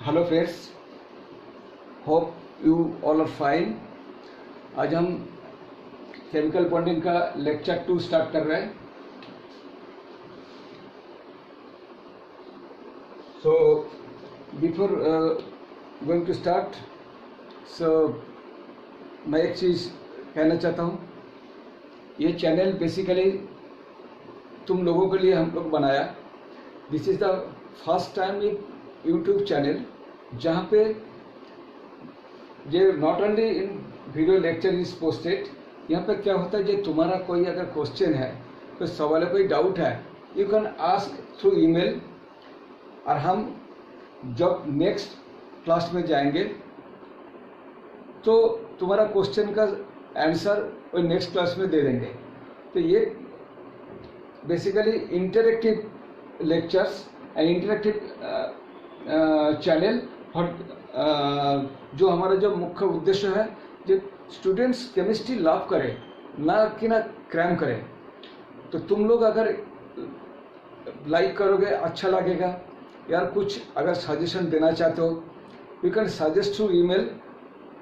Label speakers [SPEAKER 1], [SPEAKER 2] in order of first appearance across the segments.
[SPEAKER 1] Hello friends, hope you all are fine. आज हम chemical bonding का लेक्चर 2 स्टार्ट कर रहे हैं। So before going to start, मैं एक चीज़ कहना चाहता हूँ। ये चैनल बेसिकली तुम लोगों के लिए हम लोग बनाया। This is the first time YouTube channel जहाँ पे ये not only in video lecture is posted. यहाँ पे क्या होता है, जो तुम्हारा कोई अगर क्वेश्चन है, कोई सवाल है, कोई डाउट है, you can ask through email, और हम जब नेक्स्ट क्लास में जाएंगे तो तुम्हारा क्वेश्चन का आंसर वो नेक्स्ट क्लास में दे देंगे। तो ये basically interactive lectures and interactive channel और जो हमारा जो मुख्य उद्देश्य है, जो स्टूडेंट्स केमिस्ट्री लव करें, ना कि ना क्रैम करें। तो तुम लोग अगर लाइक करोगे अच्छा लगेगा। यार कुछ अगर सजेशन देना चाहते हो, you can suggest through email.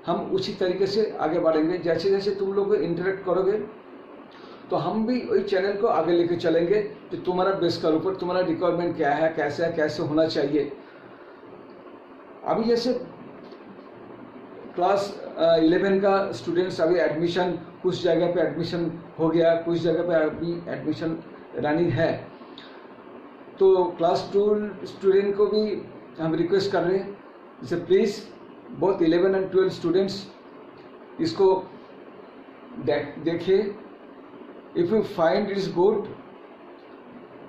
[SPEAKER 1] हम उसी तरीके से आगे बढ़ेंगे। जैसे जैसे तुम लोग इंटरेक्ट करोगे तो हम भी वही चैनल को आगे लेके चलेंगे। तो तुम्हारा बेस के ऊपर तुम्हारा रिक्वायरमेंट क्या है, कैसे होना चाहिए। अभी जैसे क्लास 11 का स्टूडेंट्स अभी एडमिशन, कुछ जगह पे एडमिशन हो गया, कुछ जगह पे अभी एडमिशन रनिंग है। तो क्लास 2 स्टूडेंट को भी हम रिक्वेस्ट कर रहे हैं, जैसे प्लीज़ बोथ 11 एंड 12 स्टूडेंट्स इसको देखिए। If you find it is good,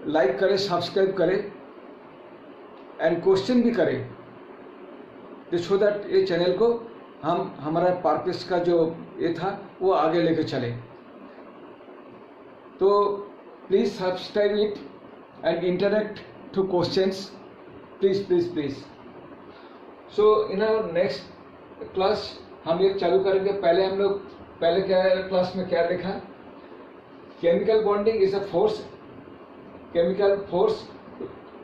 [SPEAKER 1] like करें, सब्सक्राइब करें एंड क्वेश्चन भी करें, सो दैट ये चैनल को हम हमारा पर्पस का जो ये था वो आगे लेके चले। तो please subscribe it and interact through questions, please. So in our next class हम ये चालू करेंगे। पहले क्या क्लास में क्या देखा, chemical bonding is a force. Chemical force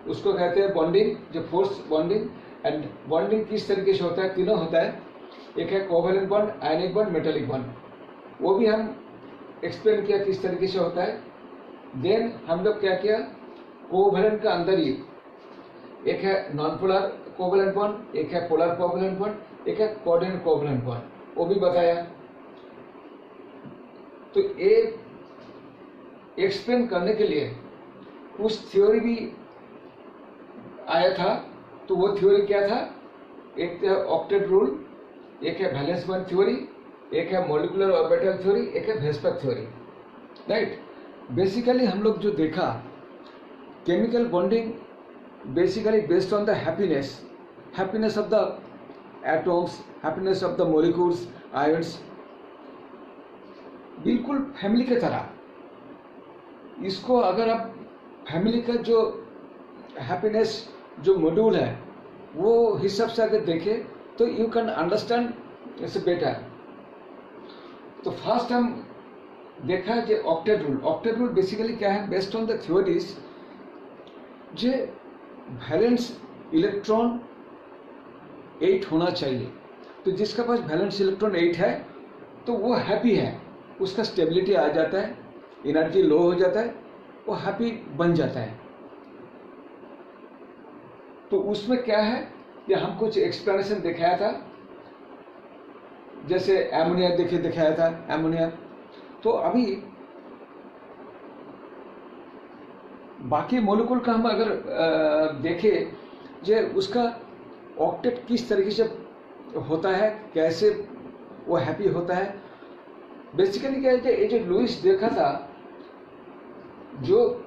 [SPEAKER 1] उसको कहते हैं बॉन्डिंग, जो फोर्स बॉन्डिंग। एंड बॉन्डिंग किस तरीके से होता है, तीनों होता है। एक है covalent bond, ionic bond, metallic bond. वो भी हम एक्सप्लेन किया किस तरीके से होता है। देन हम लोग क्या किया, कोवेलेंट का अंदर ही एक है नॉन पोलर कोवेलेंट बॉन्ड, एक है पोलर कोवेलेंट बॉन्ड, एक है कोऑर्डिनेट कोवेलेंट बॉन्ड, वो भी बताया। तो ये एक्सप्लेन करने के लिए कुछ थ्योरी भी आया था। तो वो थ्योरी क्या था, एक है ऑक्टेट रूल, एक है वैलेंस बॉन्ड थ्योरी, एक है मॉलिक्यूलर ऑर्बिटल थ्योरी, एक है वेस्पर थ्योरी, राइट। बेसिकली हम लोग जो देखा, chemical bonding basically based on the happiness of the atoms, happiness of the molecules, ions, बिल्कुल फैमिली की तरह। इसको अगर आप फैमिली का जो हैप्पीनेस जो मॉड्यूल है वो हिसाब से अगर देखें तो you can understand it's better. तो फर्स्ट हम देखा जो ऑक्टेट रूल बेसिकली क्या है, बेस्ड ऑन द थ्योरीज, जो वैलेंस इलेक्ट्रॉन 8 होना चाहिए। तो जिसका पास वैलेंस इलेक्ट्रॉन 8 है तो वो हैप्पी है, उसका स्टेबिलिटी आ जाता है, एनर्जी लो हो जाता है, वो हैप्पी बन जाता है। तो उसमें क्या है, ये हम कुछ एक्सप्लेनेशन दिखाया था। जैसे एमोनिया दिखाया था एमोनिया। तो अभी बाकी मॉलिक्यूल का हम अगर देखें, जो उसका ऑक्टेट किस तरीके से होता है, कैसे वो हैप्पी होता है। बेसिकली क्या है, ये जो लुईस देखा था, जो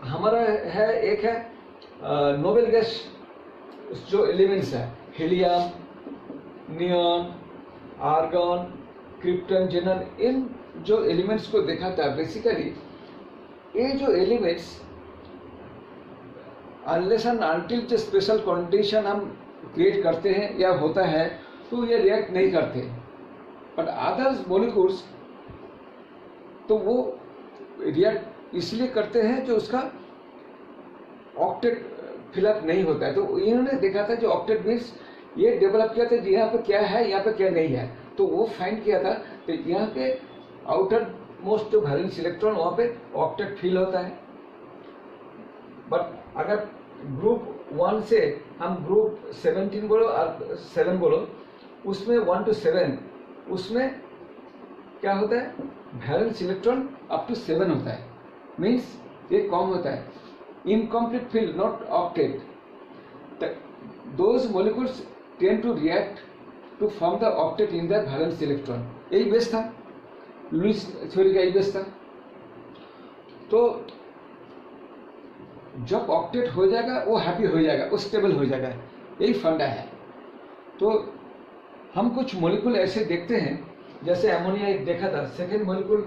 [SPEAKER 1] हमारा है, एक है नोबेल गैस जो एलिमेंट्स है, हीलियम, नियॉन, आर्गन, क्रिप्टन, जेनन, इन जो एलिमेंट्स को देखा था। बेसिकली ये जो एलिमेंट्स अनलेस एंड अनटिल जो स्पेशल कंडीशन हम क्रिएट करते हैं या होता है तो ये रिएक्ट नहीं करते। बट अदर्स मॉलिक्यूल्स तो वो रिएक्ट इसलिए करते हैं जो उसका ऑक्टेट फिलअप नहीं होता है। तो इन्होंने देखा था जो ऑक्टेट मीन्स ये डेवलप किया था यहाँ पे क्या है, यहाँ पे क्या नहीं है, तो वो फाइंड किया था। तो यहाँ पे आउटर मोस्ट जो वैलेंस इलेक्ट्रॉन वहाँ पे ऑक्टेट फिल होता है। बट अगर ग्रुप 1 से हम ग्रुप 17 बोलो और 7 बोलो, उसमें 1 to 7 उसमें क्या होता है, वैलेंस इलेक्ट्रॉन अप टू 7 होता है, मीन्स ये कम होता है। Incomplete fill not octet, those molecules tend to react to form the octet in the valence electron. यही बेस था, लुईस थ्योरी का यही बेस था। तो जब ऑक्टेट हो जाएगा वो हैप्पी हो जाएगा, वो स्टेबल हो जाएगा, यही फंडा है। तो हम कुछ मोलिक्यूल ऐसे देखते हैं, जैसे अमोनिया एक देखा था। सेकेंड मोलिक्यूल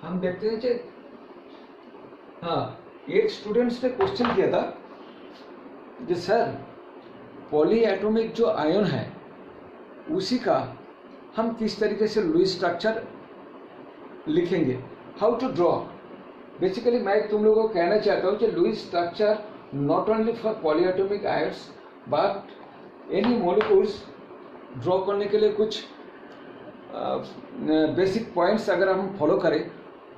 [SPEAKER 1] हम देखते हैं, हाँ, एक स्टूडेंट्स ने क्वेश्चन किया था कि सर पॉली एटॉमिक जो आयन है उसी का हम किस तरीके से लुईस स्ट्रक्चर लिखेंगे, हाउ टू ड्रॉ। बेसिकली मैं तुम लोगों को कहना चाहता हूँ कि Lewis structure not only for polyatomic ions but any molecules draw करने के लिए कुछ बेसिक पॉइंट्स अगर हम फॉलो करें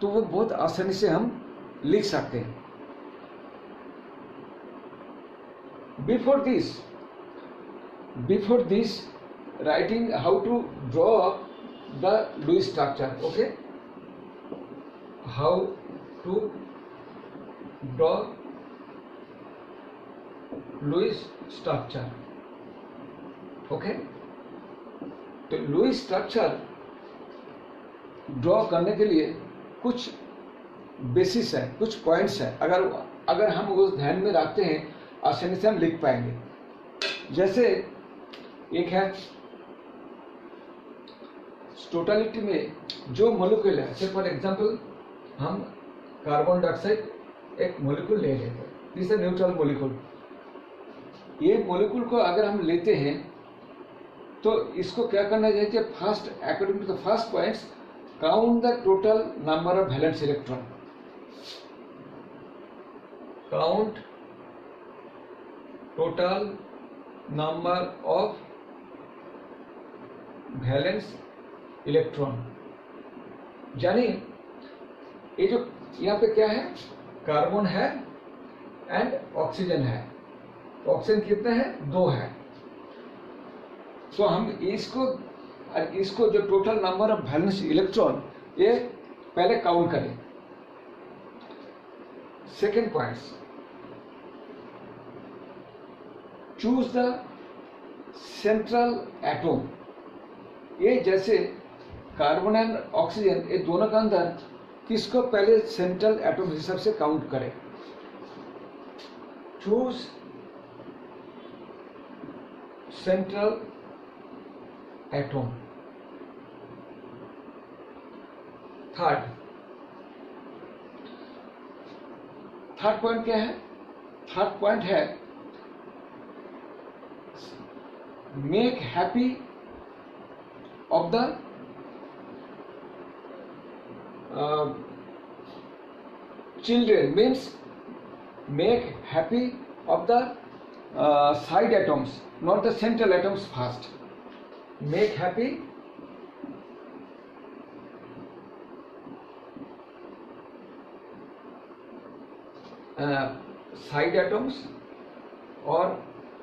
[SPEAKER 1] तो वो बहुत आसानी से हम लिख सकते हैं। Before this writing how to draw the Lewis structure, okay, how to draw Lewis structure, okay। तो लुईस स्ट्रक्चर ड्रॉ करने के लिए कुछ बेसिस है, कुछ पॉइंट्स है, अगर हम उस ध्यान में रखते हैं आसानी से हम लिख पाएंगे। जैसे एक है टोटलिटी में जो मोलिक्यूल है, फॉर एग्जांपल हम कार्बन डाइऑक्साइड एक मोलिक्यूल ले लेते हैं, दिस इज न्यूट्रल मोलिक्यूल। ये मोलिक्यूल को अगर हम लेते हैं तो इसको क्या करना चाहिए, first according to the first points count the total number of valence electron, count total number of valence electron. यानी ये जो यहाँ पे क्या है, कार्बन है एंड ऑक्सीजन है। ऑक्सीजन कितने हैं, 2 है। तो हम इसको जो total number of valence electron ये पहले काउंट करें। Second points, choose the central atom. ये जैसे कार्बन एंड ऑक्सीजन ये दोनों का अंदर किसको पहले सेंट्रल एटम हिसाब से काउंट करें। Choose central atom. Third point क्या है, थर्ड पॉइंट है make happy of the children, means make happy of the side atoms, not the central atoms first. Make happy side atoms or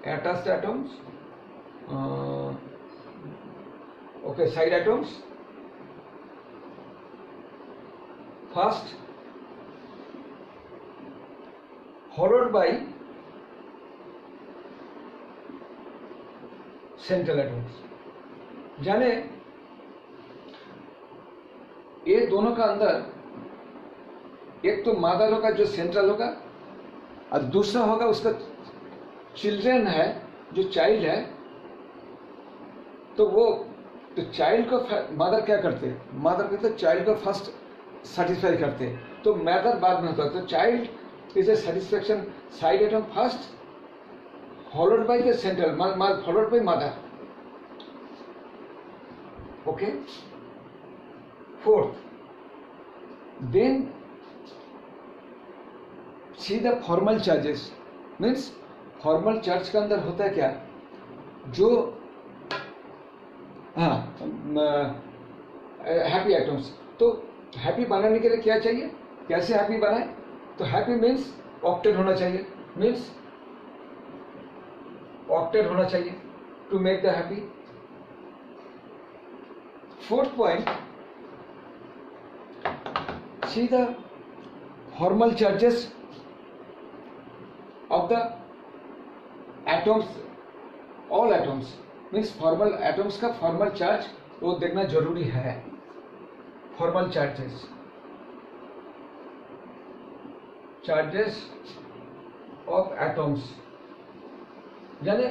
[SPEAKER 1] attached atoms, okay, side atoms first, followed by central atoms। जाने ये दोनों का अंदर एक तो mother होगा जो central होगा और दूसरा होगा उसका चिल्ड्रन है जो चाइल्ड है। तो वो तो चाइल्ड को मदर क्या करते हैं, मदर कहते चाइल्ड को फर्स्ट सेटिस्फाई करते हैं, तो मदर बाद में होता है। तो child is a satisfaction side atom first, followed by the central, followed by mother, okay. Fourth, then see the formal charges, means formal charge के अंदर होता है क्या, जो हैप्पी एटम्स। तो हैप्पी बनाने के लिए क्या चाहिए, कैसे हैप्पी बनाए, तो हैप्पी मीन्स ऑक्टेट होना चाहिए, मीन्स ऑक्टेट होना चाहिए to make the happy. Fourth point, see the formal charges of the atoms, all atoms, means formal atoms का फॉर्मल चार्ज वो देखना जरूरी है। फॉर्मल चार्जेस ऑफ एटम्स, यानी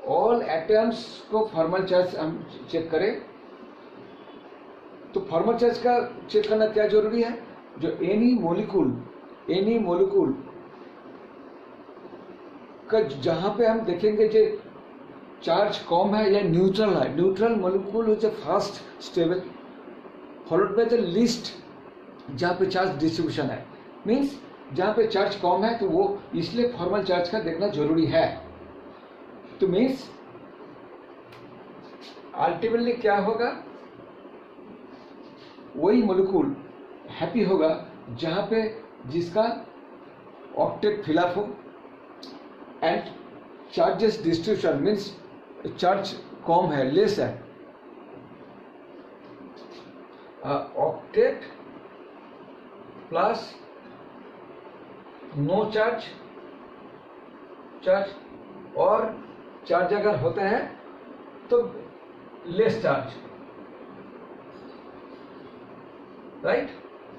[SPEAKER 1] ऑल एटम्स को फॉर्मल चार्ज हम चेक करें, तो फॉर्मल चार्ज का चेक करना क्या जरूरी है, जो एनी मॉलिक्यूल का जहां पे हम देखेंगे जो चार्ज कम है या न्यूट्रल है, neutral molecule is fast stable followed by the least, जहां पे चार्ज डिस्ट्रीब्यूशन है, मींस जहां पे चार्ज कम है, तो वो इसलिए फॉर्मल चार्ज का देखना जरूरी है। तो मीन्स अल्टीमेटली क्या होगा, वही मॉलिक्यूल हैप्पी होगा जहां पे जिसका ऑक्टेट फिलअप हो and charges distribution means charge कम है, लेस है, ऑक्टेट प्लस नो चार्ज, और चार्ज अगर होता है तो लेस चार्ज, राइट।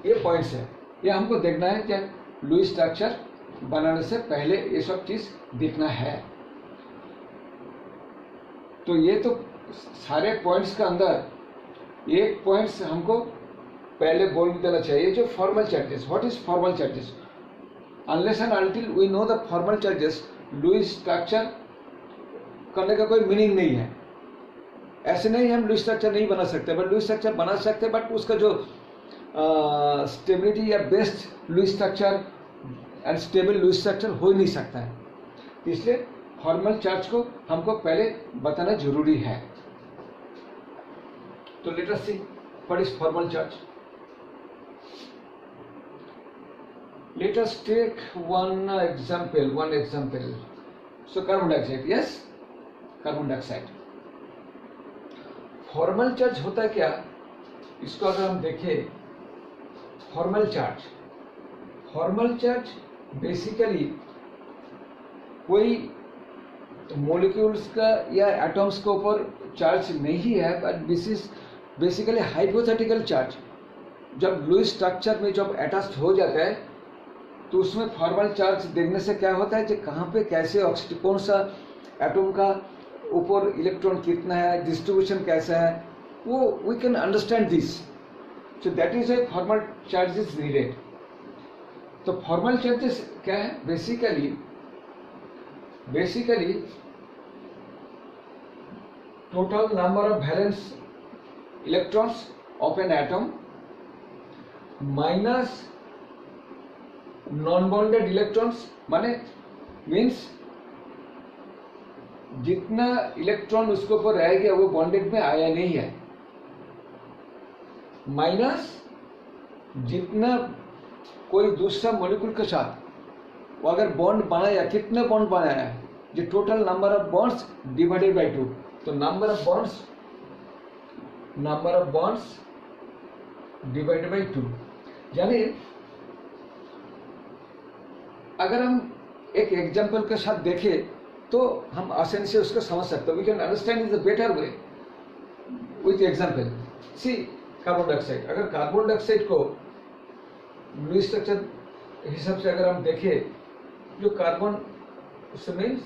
[SPEAKER 1] ये पॉइंट्स है, ये हमको देखना है कि लुईस स्ट्रक्चर बनाने से पहले ये सब चीज देखना है। तो ये तो सारे पॉइंट्स का अंदर एक पॉइंट्स हमको पहले बोल देना चाहिए, जो formal charges. What is formal charges, unless and until we know the formal charges, Lewis structure करने का कोई मीनिंग नहीं है। ऐसे नहीं हम लुईस स्ट्रक्चर नहीं बना सकते, बट लुईस स्ट्रक्चर बना सकते, बट उसका जो स्टेबिलिटी या best Lewis structure and stable Lewis structure हो ही नहीं सकता है। इसलिए फॉर्मल चार्ज को हमको पहले बताना जरूरी है। तो late us see what is formal charge. Let us take one example. So carbon dioxide, yes, carbon dioxide. Formal charge होता है क्या, इसको अगर हम देखें, फॉर्मल चार्ज बेसिकली कोई मॉलिक्यूल्स का या एटम्स के ऊपर चार्ज नहीं है, but this is basically hypothetical charge. जब लुईस स्ट्रक्चर में जब अटैच हो जाता है, तो उसमें फॉर्मल चार्ज देखने से क्या होता है कि कहाँ पे कैसे ऑक्सीजन, कौन सा एटम का ऊपर इलेक्ट्रॉन कितना है, डिस्ट्रीब्यूशन कैसा है, वो we can understand this. So that is a formal charge is needed. तो फॉर्मल चार्जेस क्या है, basically total number of valence electrons of an atom minus non bonded electrons, माने मीन्स जितना इलेक्ट्रॉन उसके ऊपर रह गया वो बॉन्डेड में आया नहीं है, माइनस जितना कोई दूसरा मॉलिक्यूल के साथ वो अगर बॉन्ड बनाया, कितने बॉन्ड बनाया है, जो total number of bonds divided by 2। तो number of bonds divided by 2, यानी अगर हम एक एग्जाम्पल के साथ देखें तो हम आसानी से उसको समझ सकते हैं। We can understand is the better way with example. See carbon dioxide, अगर कार्बन डाइऑक्साइड को लुईस स्ट्रक्चर हिसाब से अगर हम देखें, जो कार्बन मीन्स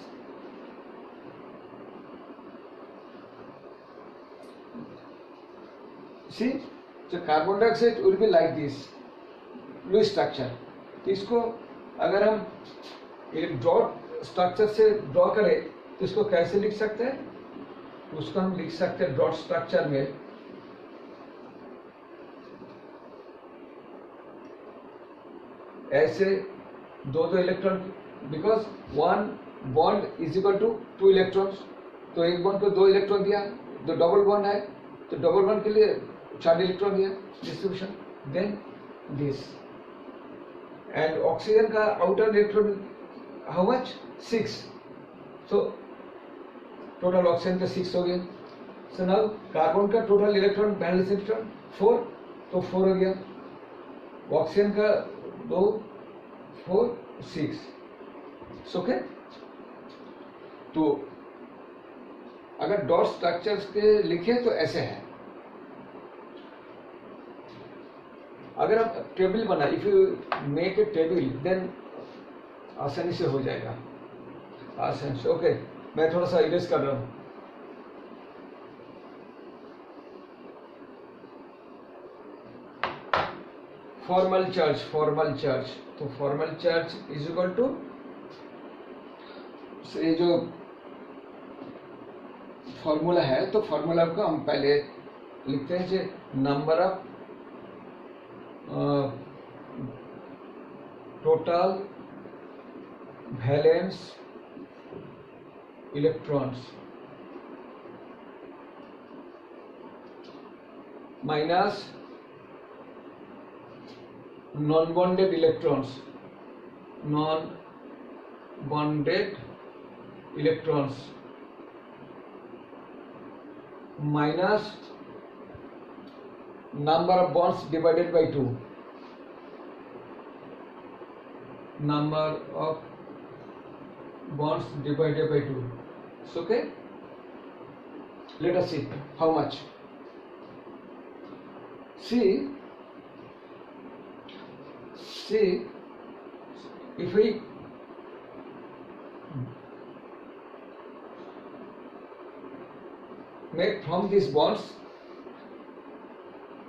[SPEAKER 1] सी जो carbon dioxide will be like this Lewis structure. तो इसको अगर हम एक डॉट स्ट्रक्चर से ड्रॉ करें तो इसको कैसे लिख सकते हैं, उसको हम लिख सकते हैं डॉट स्ट्रक्चर में ऐसे दो electron, because one bond is equal to 2 electrons, तो एक बॉन्ड को 2 इलेक्ट्रॉन दिया, तो डबल बॉन्ड है तो डबल बॉन्ड के लिए 4 इलेक्ट्रॉन दिया distribution. Then this and oxygen का outer electron how much 6, so total oxygen का 6 हो गया. सो नाउ कार्बन का टोटल इलेक्ट्रॉन बैलेंस इलेक्ट्रॉन 4, तो 4 हो गया. ऑक्सीजन का 2 4 6. ओके, तो अगर डॉट स्ट्रक्चर्स के लिखे तो ऐसे है. अगर हम टेबल बना, if you make a table then आसानी से हो जाएगा, आसानी से. ओके, मैं थोड़ा सा इरेज कर रहा हूं. फॉर्मल चार्ज, तो formal charge is equal to, ये जो फॉर्मूला है तो फॉर्मूला को हम पहले लिखते हैं, जो number of total valence electrons minus non bonded electrons, minus number of bonds divided by 2, number of bonds divided by 2. So, okay, let us see how much. See if we make from these bonds,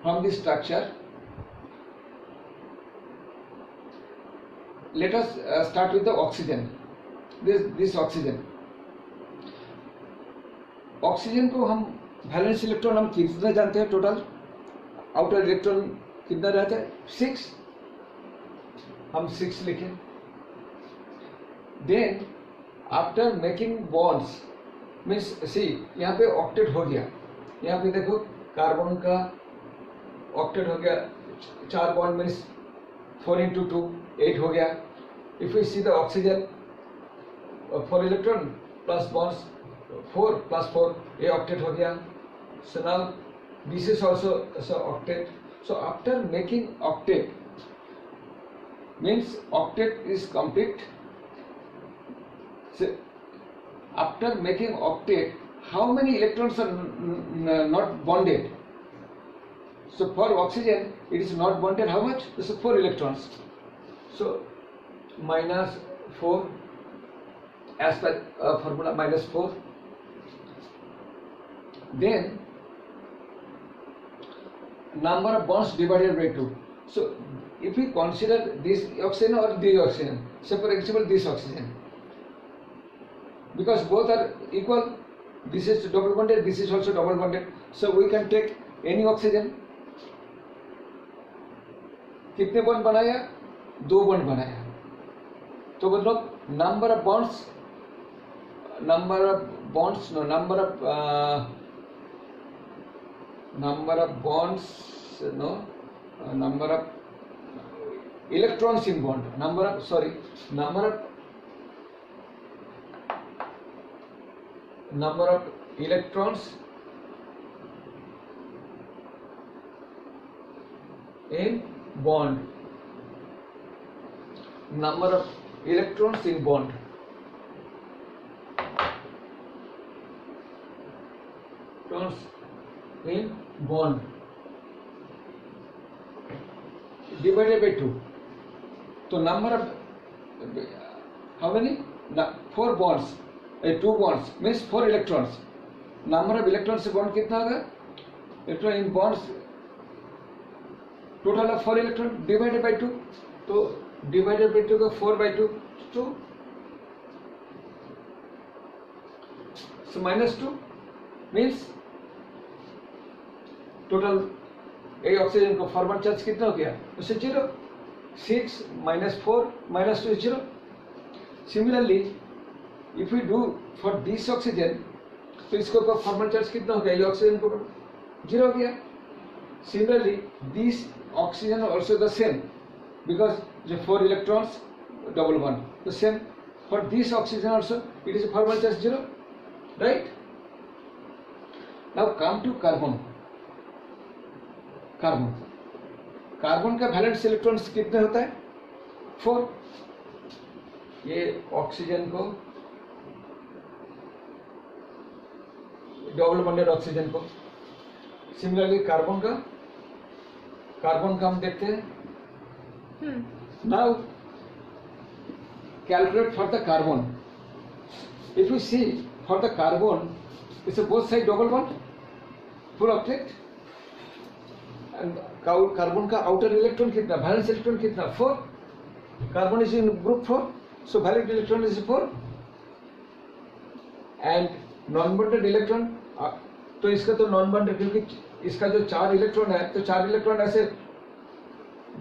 [SPEAKER 1] from this structure, let us start with the oxygen. This oxygen को हम valence electron हम कितना जानते हैं, total outer electron कितना रहता है 6, हम 6 लिखें. Then after making bonds means see, यहाँ पे ऑक्टेट हो गया, यहाँ पे देखो कार्बन का ऑक्टेट हो गया, 4 बॉन्ड मीन्स 4 into 2 8 हो गया. If you see the oxygen 4 electron plus bonds 4 + 4, ये ऑक्टेट हो गया. So now this is also octet. So after making octet means octet is complete. After making octet, how many electrons are not bonded? So for oxygen, it is not bonded. How much? So 4 electrons. So minus 4 as per formula, minus 4. Then number of bonds divided by 2. So if we consider this oxygen or this oxygen, say for example this oxygen, because both are equal, this is double bonded, this is also double bonded, so we can take any oxygen. कितने bond बनाया? 2 bond बनाया. तो मतलब number of bonds electrons in bond, number of electrons in bond, number of electrons in bond. Electrons in bond divided by 2. So number of how many? 4 bonds. 2 bonds means 4 electrons. Number of electrons in bond कितना होगा? Electron in bonds total of 4 electron divided by 2. तो divided by 2 को 4 by 2 2. So minus 2 means total A oxygen को formal charge कितना हो गया? उससे 0. 6 minus 4 minus 2 is 0. Similarly if you do for this oxygen, तो इसके ऊपर फॉर्मल चार्ज कितना हो गया, ये ऑक्सीजन को 0 हो गया. Similarly this oxygen also the same, because जो 4 इलेक्ट्रॉन्स डबल बॉन्ड, तो same for this oxygen also it is formal charge 0, right. Now come to carbon. Carbon का वैलेंस इलेक्ट्रॉन्स कितने होता है, 4. ये ऑक्सीजन को, डबल बॉन्डेड ऑक्सीजन को. Similarly carbon का हम देखते हैं. Now calculate for the carbon. If you see for the carbon, it's both side double bond, full object. Carbon का आउटर इलेक्ट्रॉन कितना, वैलेंस इलेक्ट्रॉन कितना, 4. Carbon is in group 4, so valence electron is 4. And non bonded electron, तो इसका तो non bonded, क्योंकि इसका जो 4 electron है, तो 4 इलेक्ट्रॉन ऐसे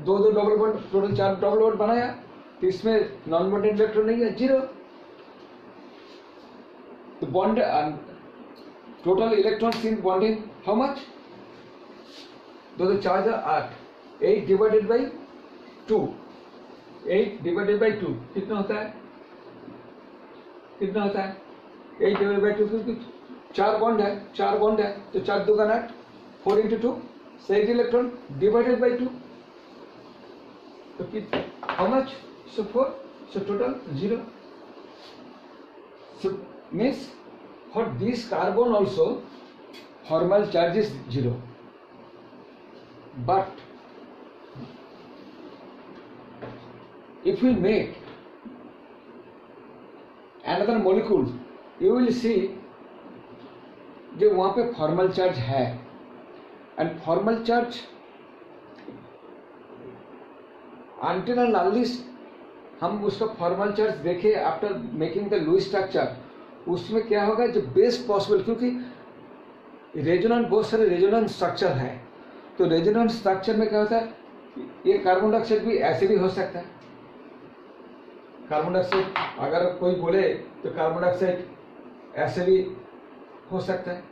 [SPEAKER 1] 2 double bond, total 4 double bond बनाया, तो इसमें नॉन बॉन्डेड इलेक्ट्रॉन नहीं है, 0. तो bond total electrons in bonding how much, 2 4 8, 8 divided by 2, 8 divided by 2 कितना होता है, 8 डिवाइडेड बाई 2, क्योंकि 4 बॉन्ड है, तो 4 2 8, 4 into 2, 8 इलेक्ट्रॉन डिवाइडेड बाई 2, तो how much, so 4, so total 0. So means for this carbon also formal charge is 0. But if we make another molecule, you will see जो वहाँ पे फॉर्मल चार्ज है, and formal charge until and unless हम उसका formal charge देखें after making the Lewis structure, उसमें क्या होगा, जो बेस्ट पॉसिबल, क्योंकि रेजोनेंस, बहुत सारे रेजोनेंस स्ट्रक्चर है, तो रेजोनेंस स्ट्रक्चर में क्या होता है, ये कार्बन डाइऑक्साइड भी ऐसे भी हो सकता है. कार्बन डाइऑक्साइड अगर कोई बोले तो कार्बन डाइऑक्साइड ऐसे भी हो सकता है.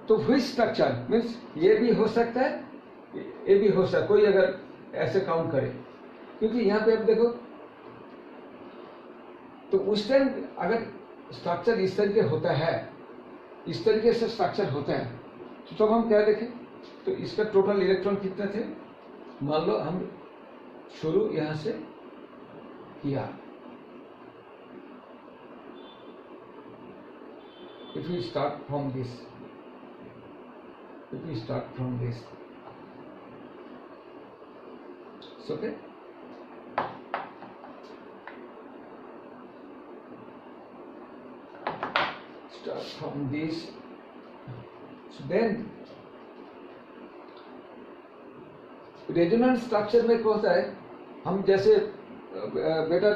[SPEAKER 1] तो व्हिच स्ट्रक्चर मीन्स ये भी हो सकता है, ये भी हो सकता है, कोई अगर ऐसे काउंट करे, क्योंकि यहाँ पे आप देखो, तो उस टाइम अगर स्ट्रक्चर इस तरीके होता है, इस तरीके से स्ट्रक्चर होता है, तो तब हम क्या देखें, तो इसका टोटल इलेक्ट्रॉन कितने थे, मान लो हम शुरू यहाँ से किया, if we start from this, it's okay. Start from this. So then resonance structure में क्या होता है, हम जैसे बेटा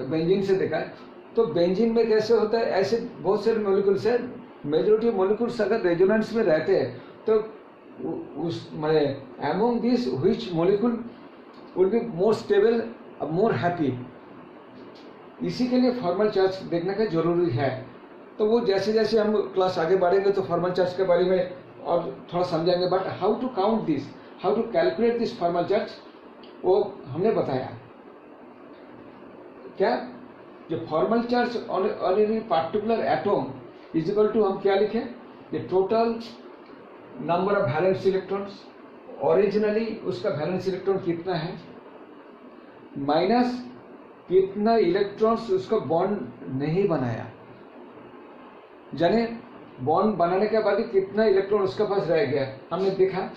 [SPEAKER 1] बेंजीन से देखा है, तो बेंजीन में कैसे होता है, ऐसे बहुत सारे मॉलिक्यूल्स है, मेजॉरिटी मॉलिक्यूल्स अगर रेजोनेंस में रहते हैं, तो उस माने among this which molecule will be more stable, more happy. इसी के लिए फॉर्मल चार्ज देखने का जरूरी है. तो वो जैसे जैसे हम क्लास आगे बढ़ेंगे तो फॉर्मल चार्ज के बारे में और थोड़ा समझेंगे, but how to count this, how to calculate this formal charge, वो हमने बताया. क्या, जो formal charge on any particular atom is equal to, हम क्या लिखें, the total number of valence electrons, originally उसका वैलेंस इलेक्ट्रॉन कितना है, माइनस कितना इलेक्ट्रॉन्स उसका बॉन्ड नहीं बनाया, जाने बॉन्ड बनाने के बाद कितना इलेक्ट्रॉन उसके पास रह गया. हमने देखा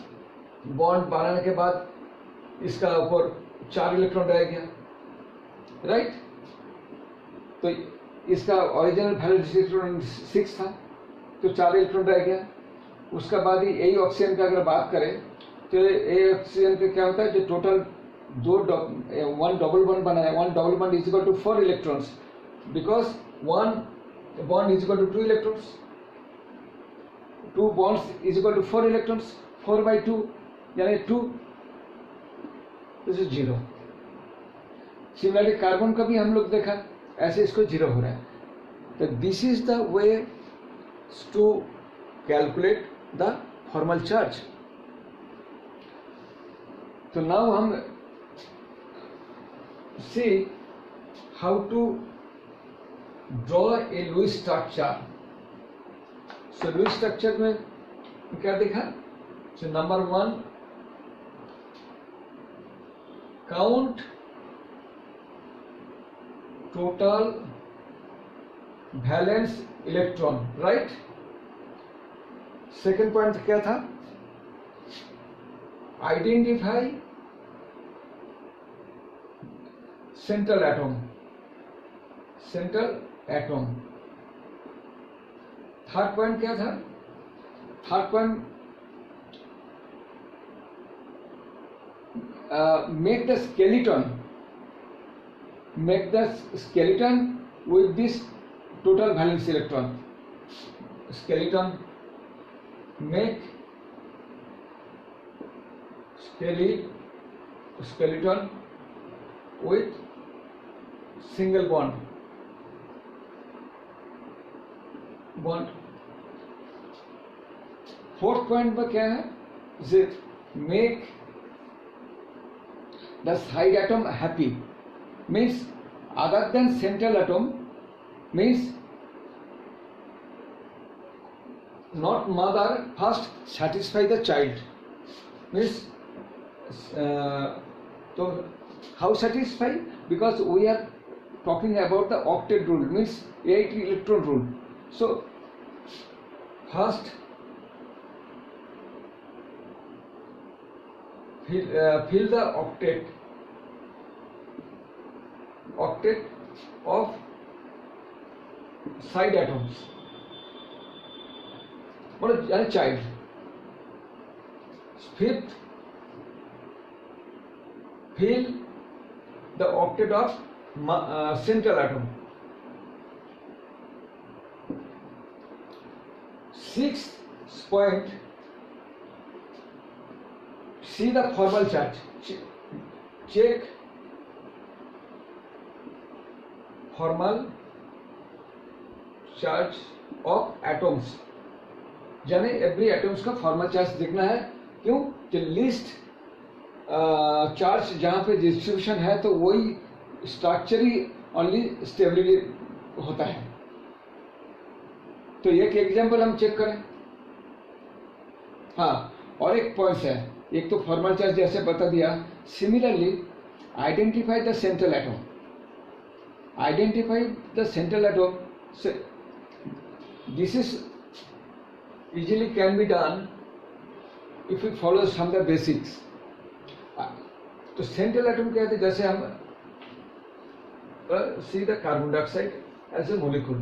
[SPEAKER 1] बॉन्ड बनाने के बाद इसका ऊपर 4 इलेक्ट्रॉन रह गया, राइट. तो इसका ओरिजिनल वैलेंस इलेक्ट्रॉन 6 था, तो 4 इलेक्ट्रॉन रह गया. उसका बाद ही यही ऑक्सीजन का अगर बात करें, तो ये ऑक्सीजन का क्या होता है, जो टोटल 1 डबल बॉन्ड बनाया, 1 double bond is equal to 4 electrons, because 1 bond is equal to 2 electrons, 2 bonds is equal to 4 electrons, 4 by 2 यानी 2, this is 0. सिमिलरली कार्बन का भी हम लोग देखा, ऐसे इसको 0 हो रहा है. तो this is the way to calculate the formal charge. तो नाउ हम see how to draw a Lewis structure. So Lewis structure में क्या देखा? So number 1, count total valence electron, right. Second point क्या था? Identify central atom. Third point क्या था? Third point make the skeleton with this total valence electron. Make skeleton with single bond. Fourth point पर क्या है? make the side atom happy, means other than central atom, means not mother first satisfy the child, means so how satisfy? Because we are talking about the octet rule, means 8 electron rule. So first fill the octet of side atoms, मतलब child. Fifth, fill the octet of central atom. Sixth point, see the formal charge. Check formal charge of atoms. यानी every atoms का formal charge देखना है. क्यों? कि least charge जहां पे distribution है तो वही स्ट्रक्चरली ओनली स्टेबिलिटी होता है. तो एक एग्जांपल हम चेक करें. हाँ, और एक पॉइंट है. एक तो फॉर्मल चार्ज जैसे बता दिया. Similarly identify the central atom. This is easily can be done if it follows from the basics. तो सेंट्रल एटम क्या है? जैसे हम see the carbon dioxide as a molecule.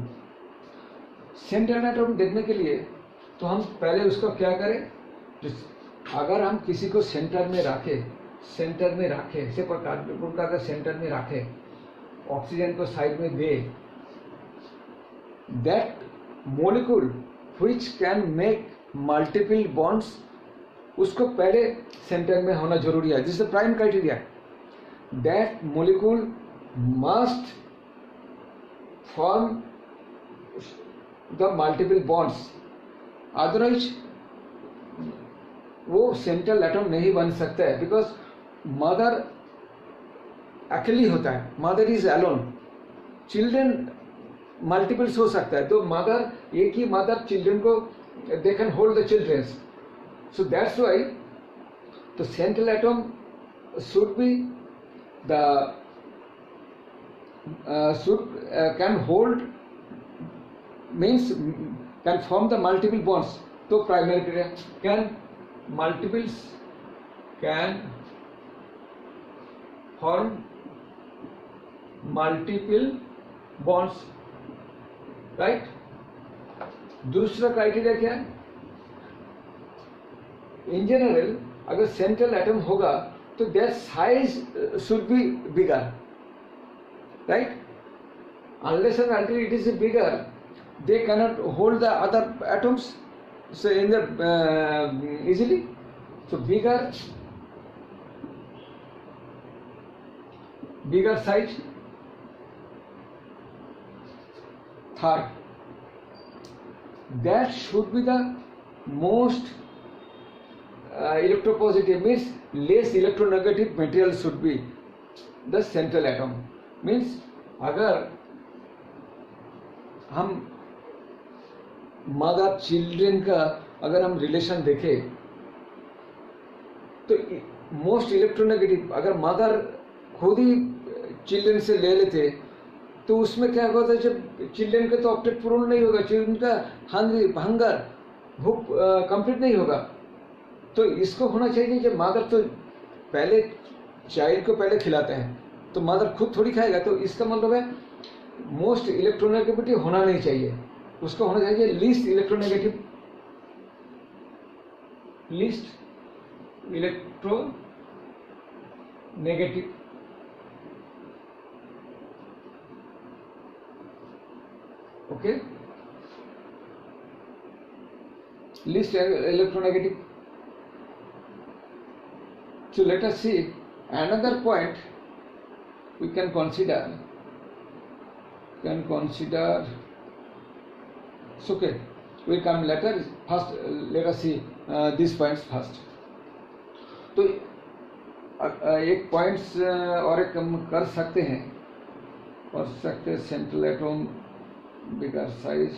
[SPEAKER 1] Central atom देखने के लिए तो हम पहले उसको क्या करें? अगर हम किसी को सेंटर में रखें, जैसे कार्बन का अगर सेंटर में रखें, ऑक्सीजन को साइड में दे, that molecule which can make multiple bonds, उसको पहले सेंटर में होना जरूरी है. This is the prime criteria. That molecule must form the multiple bonds, otherwise वो सेंट्रल एटम नहीं बन सकता है. बिकॉज मदर अकेली होता है, mother is alone. Children multiples हो सकता है. तो मदर, एक ही मदर चिल्ड्रन को they can hold the childrens. So that's why the central atom should be the can hold, means can form the multiple bonds. तो primary criteria can form multiple bonds, right. दूसरा criteria क्या है? In general अगर central atom होगा तो there size should be bigger, right. Unless and until it is bigger, they cannot hold the other atoms in the easily. So bigger size third, that should be the most electropositive, means less electronegative material should be the central atom. Means अगर हम mother children का अगर हम relation देखें तो most electronegative अगर mother खुद ही children से ले लेते तो उसमें क्या होता है, जब चिल्ड्रन का तो ऑब्जेक्ट पूर्ण नहीं होगा, चिल्ड्रन का हंगर भूख कंप्लीट नहीं होगा। तो इसको होना चाहिए जब मदर तो पहले चाइल्ड को पहले खिलाते हैं तो मदर खुद थोड़ी खाएगा, तो इसका मतलब है मोस्ट इलेक्ट्रोनेगेटिविटी होना नहीं चाहिए, उसको होना चाहिए least electronegative, least electronegative. Okay, least electronegative. So let us see another point we can consider. So okay, we come later. First, let us see these points first. तो एक पॉइंट्स और एक हम कर सकते हैं, central atom bigger size,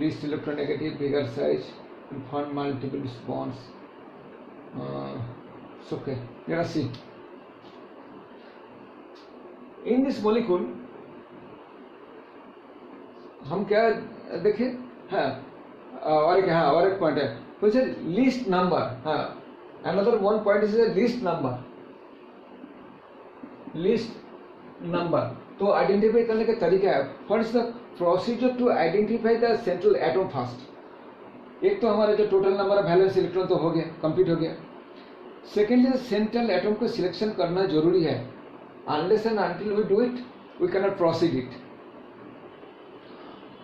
[SPEAKER 1] least electronegative, bigger size, and form multiple bonds. So okay, let us see. In this molecule, हम क्या देखें? हाँ, और एक पॉइंट है, which is least number. हाँ, another one point is a least number. तो identify करने का तरीका है. What is the procedure to identify the central atom first? एक तो हमारा जो total number of valence electron तो हो गया, कंप्लीट हो गया. सेकेंडली सेंट्रल एटम को सिलेक्शन करना जरूरी है. Unless and until we do it we can not proceed it.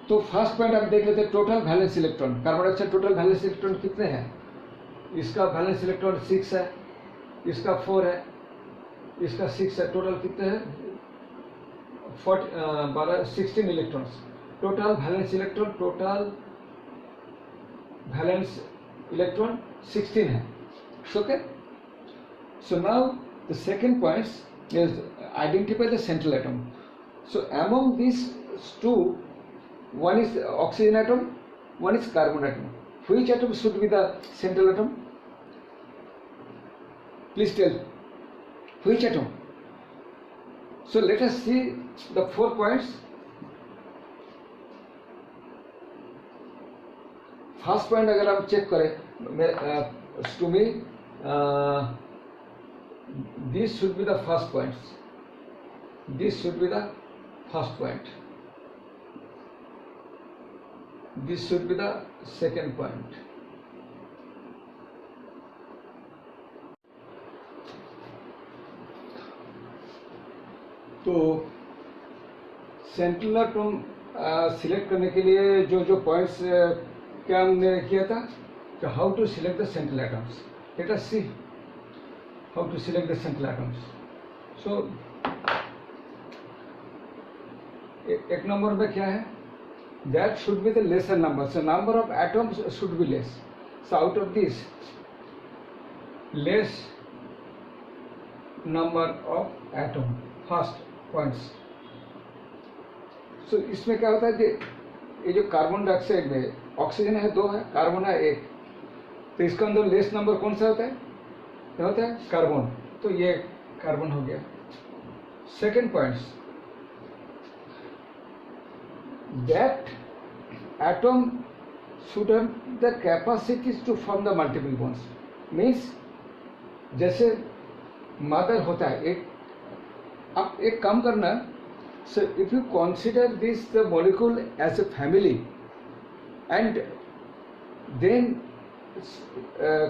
[SPEAKER 1] तो फर्स्ट पॉइंट हम देख लेते हैं, total valence electron. Carbon dioxide total valence electron कितने हैं? इसका वैलेंस इलेक्ट्रॉन 6 है, इसका 4 है, इसका 6 है. टोटल कितने हैं? 16 इलेक्ट्रॉन्स. टोटल वैलेंस इलेक्ट्रॉन 16 है. Okay, so now the second point is identify the central atom. So among these two, one is oxygen atom, one is carbon atom. Which atom should be the central atom? Please tell, which atom? So let us see the 4 points. First point अगर आप check करें, to me this should be the first point. This should be the first point. This should be the second point. तो central atom select करने के लिए जो points क्या हमने किया था, तो how to select the central atoms. Let us see how to select the central atoms. So एक नंबर में क्या है, that should be the lesser number. So number of atoms should be less. So out of this less number of atom, first points. So इसमें क्या होता है कि ये जो कार्बन डाइऑक्साइड में ऑक्सीजन है 2 है, कार्बन है 1, तो इसका अंदर लेस नंबर कौन सा होता है? क्या होता है? कार्बन. तो ये कार्बन हो गया. Second points, that atom should have the capacities to form the multiple bonds. Means जैसे मदर होता है एक, अब एक काम करना. So if you consider this the molecule as a family and then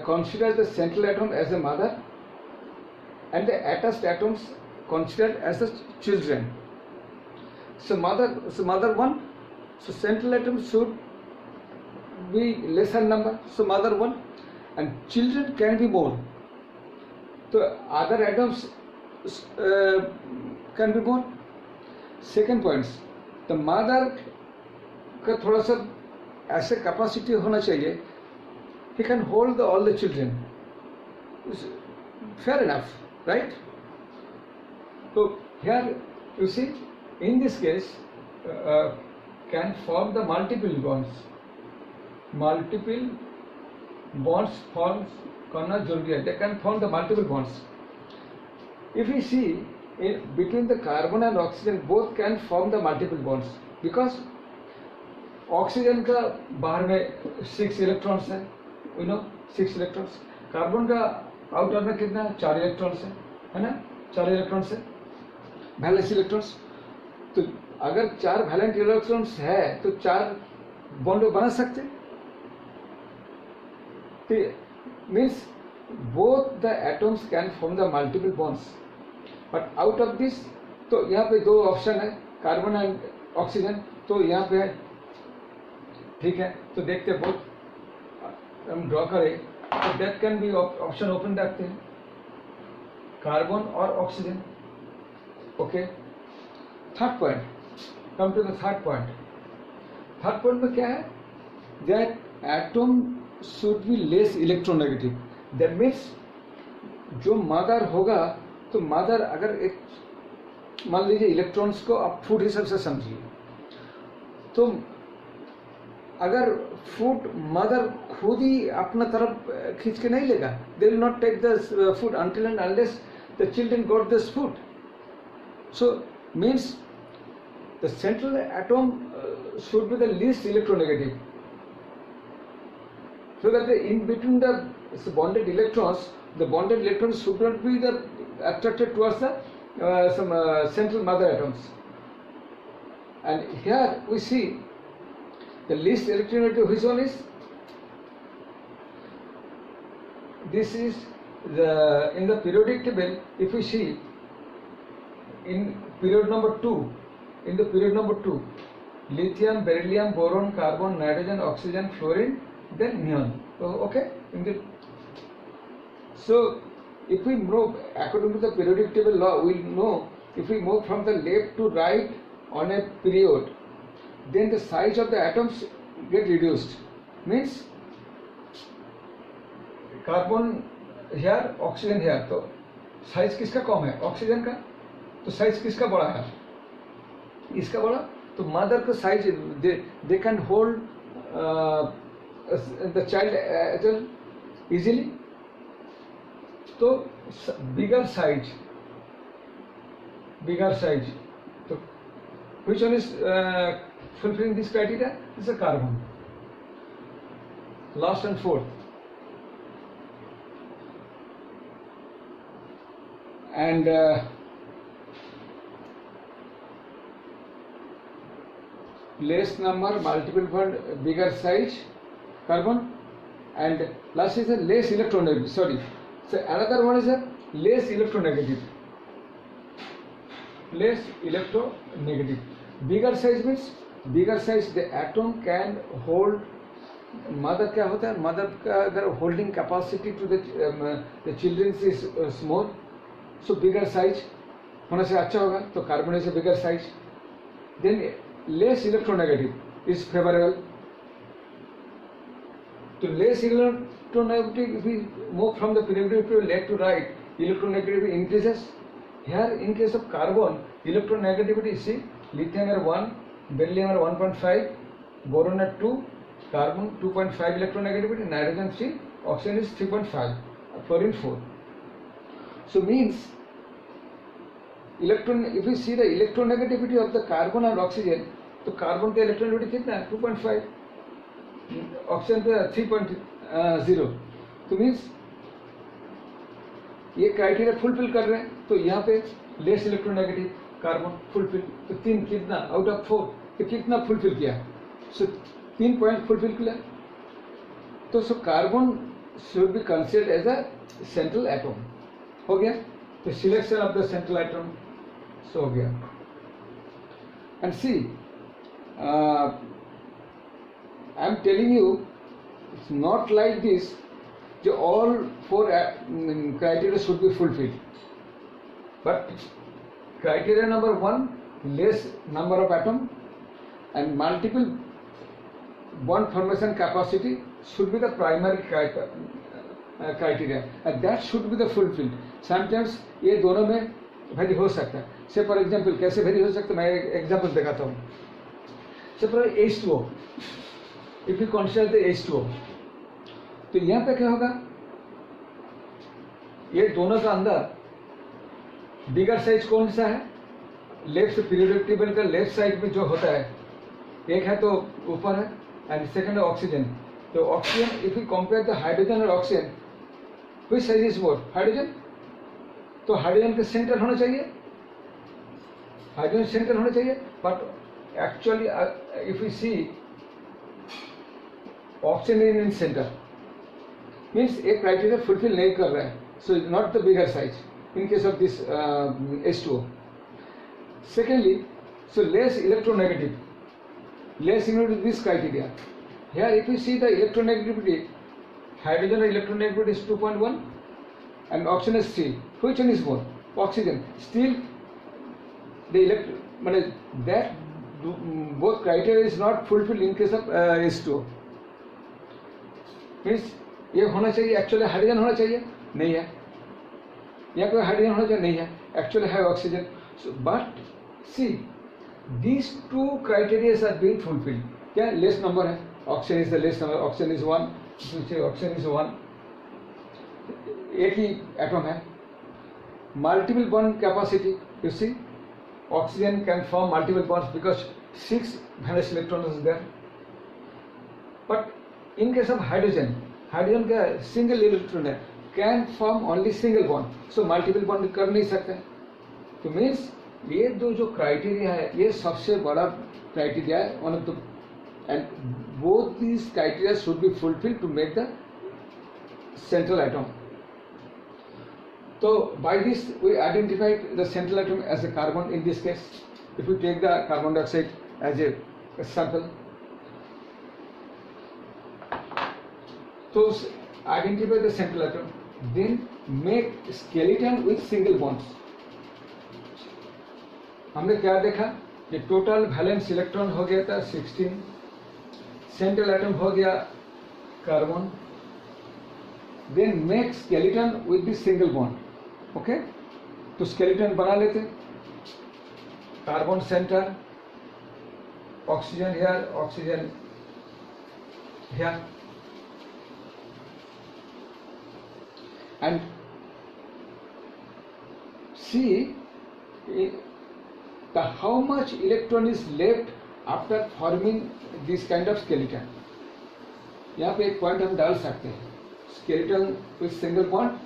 [SPEAKER 1] consider the central atom as a mother and the attached atoms considered as the children. So mother 1, so central atom should be lesser number, so mother 1, and children can be more. So other atoms can be more. Second points, the mother का थोड़ा सा ऐसे capacity होना चाहिए, he can hold all the children. Fair enough, right? So here you see, in this case, can form the multiple bonds. Multiple bonds form करना जरूरी है. They can form the multiple bonds. If we see between the carbon and oxygen, both can form the multiple bonds because oxygen का बाहर में 6 electrons है, you know 6 electrons. Carbon का outer में कितना है? 4 इलेक्ट्रॉन्स है ना, 4 इलेक्ट्रॉन्स है, वैलेंस इलेक्ट्रॉन्स. तो अगर 4 वैलेंट इलेक्ट्रॉन्स है तो 4 बॉन्ड बना सकते. Means both the atoms can form the multiple bonds, but out of this, तो यहाँ पे 2 ऑप्शन है, कार्बन एंड ऑक्सीजन. तो यहाँ पे है, ठीक है. तो देखते हैं, बहुत हम ड्रॉ करें तो that can be option open रखते हैं, कार्बन और oxygen. Okay. Third point, come to the third point. Third point में क्या है? That atom should be less electronegative. That means जो मदर होगा, तो मदर अगर एक, मान लीजिए इलेक्ट्रॉन्स को आप फूड हिसाब से समझिए, तो अगर फूड मदर खुद ही अपना तरफ खींच के नहीं लेगा, they will not take the food until and unless the children got this food. So means the central atom should be the least electronegative, so that in between the bonded electrons, the bonded electrons should not be attracted towards the some central mother atoms. And here we see the least electronegative, which one is? This is in the periodic table. If we see in period number 2, lithium, beryllium, boron, carbon, nitrogen, oxygen, fluorine, then neon. Okay. So if we move according to the periodic table law, we will know if we move from the left to right on a period, then the size of the atoms get reduced. Means carbon here, oxygen here, तो size किसका कम है? Oxygen का. तो size किसका बड़ा है? इसका बड़ा. तो मदर का size, they can hold the child easily. तो बिगर साइज. तो which one is fulfilling this criteria? This is a carbon. Last and fourth. And less number, multiple bond, bigger size, carbon. And last is a less electronegative. Sorry. So another one is a less electronegative. Less electronegative. Bigger size means bigger size the atom can hold. Mother क्या होता है? Mother का अगर holding capacity to the childrens is small, so bigger size होने से अच्छा होगा. तो carbon is a bigger size. Then less electronegative is favorable. तो less electronegative, if we move from the periodic to left to right, electronegativity increases. Here in case of carbon, electronegativity, see, lithium are 1, beryllium are 1.5, boron are 2, carbon 2.5 electronegativity, nitrogen 3, oxygen is 3.5, fluorine 4. So means if we see the electronegativity of the carbon and oxygen, तो carbon का electronegativity कितना है? 2.5, oxygen पे 3.0. तो means ये criteria fulfil कर रहे हैं. तो यहाँ पे लेस इलेक्ट्रोनेगेटिव कार्बन फुलफिल. तो 3 कितना आउट ऑफ 4, तो कितना फुलफिल किया? सो 3 पॉइंट फुलफिल किया. तो so carbon should be considered as a central atom. हो गया. तो selection of the central atom so हो गया. And see, I am telling you, it's not like this जो all 4 criteria should be fulfilled. But criteria number 1, less number of atom and multiple bond formation capacity should be the primary criteria and that should be the fulfilled. Sometimes ये दोनों में vary हो सकता है. से for example कैसे vary हो सकता है, मैं एक एग्जाम्पल दिखाता हूँ. से for H2O, if you consider the H2O, तो यहाँ पे क्या होगा, ये दोनों का अंदर बिगर साइज कौन सा है, लेफ्ट पीरियोडिक टेबल का लेफ्ट साइड में जो होता है, एक है तो ऊपर है एंड सेकंड है ऑक्सीजन. तो oxygen, if you compare the hydrogen और oxygen, which size is more, hydrogen. तो हाइड्रोजन के सेंटर होना चाहिए, हाइड्रोजन सेंटर होना चाहिए, but actually if you see oxygen in center means एक क्राइटेरिया फुलफिल नहीं कर रहा है. So not the bigger size in case of this H2O. Secondly, so less electronegative, this criteria. Here if you see the electronegativity, hydrogen electronegativity is 2.1 and oxygen is 3. Which one is more? Oxygen. Still the that both criteria is not fulfilled in case of H2O. Means ये होना चाहिए, actually hydrogen होना चाहिए, नहीं है. यहाँ पे hydrogen होना चाहिए, नहीं है, एक्चुअली है oxygen. But see these two criterias are being fulfilled. क्या लेस नंबर है, oxygen is the less number, oxygen is 1, oxygen is 1, एक ही एटम है. Multiple bond capacity, you see oxygen can form multiple bonds because 6 valence electron is there. But in case of hydrogen, hydrogen का single electron है, can form only single bond, so multiple bond कर नहीं सकते. तो means ये दो जो criteria है, ये सबसे बड़ा क्राइटेरिया है, one of the, and both these criteria should be fulfil to make the central atom. तो by this we identified the central atom as a carbon. In this case if you take the carbon dioxide as a sample, तो identify the central atom, then make skeleton with single bonds. हमने क्या देखा, ये total valence electron हो गया था 16, central atom हो गया carbon, then make skeleton with the single bond. Okay, तो स्केलेटन बना लेते, carbon centre, oxygen here, oxygen here, and see the how much electron is left after forming this kind of skeleton. यहाँ पे एक point हम डाल सकते हैं, skeleton with single bond.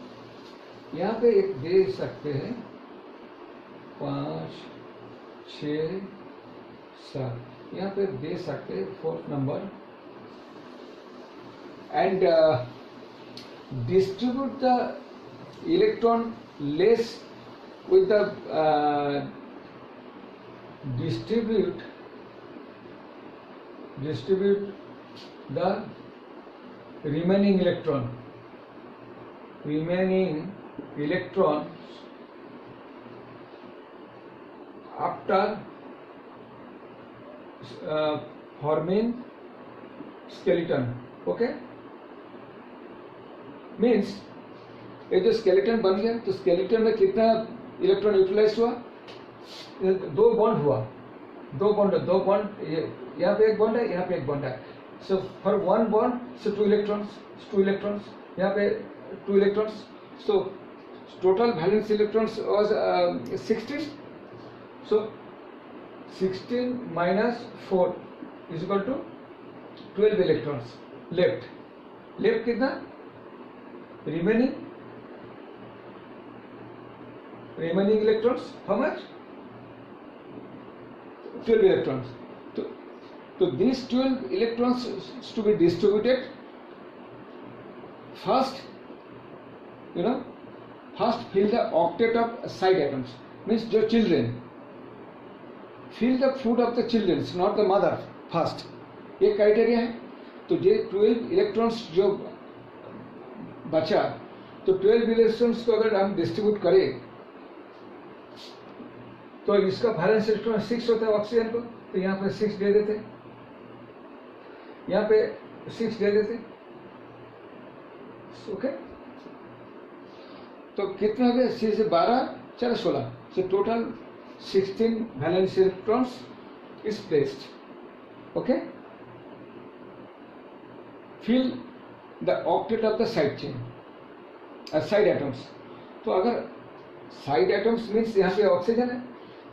[SPEAKER 1] यहाँ पे एक दे सकते हैं 5, 6, 7, यहाँ पे दे सकते हैं 4th number, and distribute the electron less with the distribute the remaining electrons after forming skeleton. Okay, means ये जो स्केलेटन बन गया, तो स्केलेटन में कितना इलेक्ट्रॉन यूटिलाइज हुआ, 2 बॉन्ड हुआ, 2 बॉन्ड, यहाँ पे एक बॉन्ड है, यहाँ पे एक बॉन्ड है. So for 1 bond so 2 electrons, यहाँ पे 2 electrons. So total valence electrons was 16. So 16 minus 4 is equal to 12 electrons left. कितना, remaining electrons, how much, 12 electrons. So these 12 electrons to be distributed, first fill the octet of side atoms, means your children, fill the food of the children, not the mother first. ये criteria है. तो ये 12 electrons जो बचा, तो 12 electrons को अगर हम डिस्ट्रीब्यूट करें तो इसका वैलेंस इलेक्ट्रॉन 6 होता है ऑक्सीजन को, तो यहाँ पर 6 दे देते. यहाँ पे 6 दे देते, ओके। तो कितने हो गए, 6 से 12 चलो 16, so total 16 valence electrons is placed, okay. Fill the octet of the side chain, side atoms. तो अगर साइड एटम्स मीन्स यहाँ पे ऑक्सीजन है,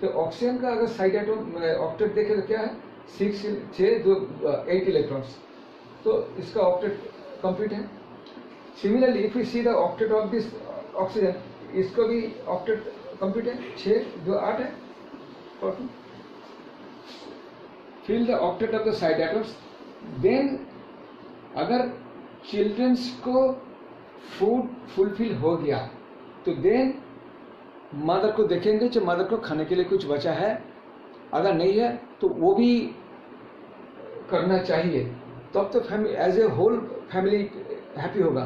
[SPEAKER 1] तो ऑक्सीजन का अगर साइड एटम ऑक्टेट देखे तो क्या है, 8 इलेक्ट्रॉन्स, तो इसका ऑक्टेट कंप्लीट है। Similarly if you see the octet of this oxygen, इसको भी ऑक्टेट कंप्लीट है, 6 2 8 है। Fill the octet of the side atoms. Then अगर चिल्ड्रंस को फूड फुलफिल हो गया तो देन मदर को देखेंगे जो मदर को खाने के लिए कुछ बचा है, अगर नहीं है तो वो भी करना चाहिए, तब तो family as a whole family happy होगा।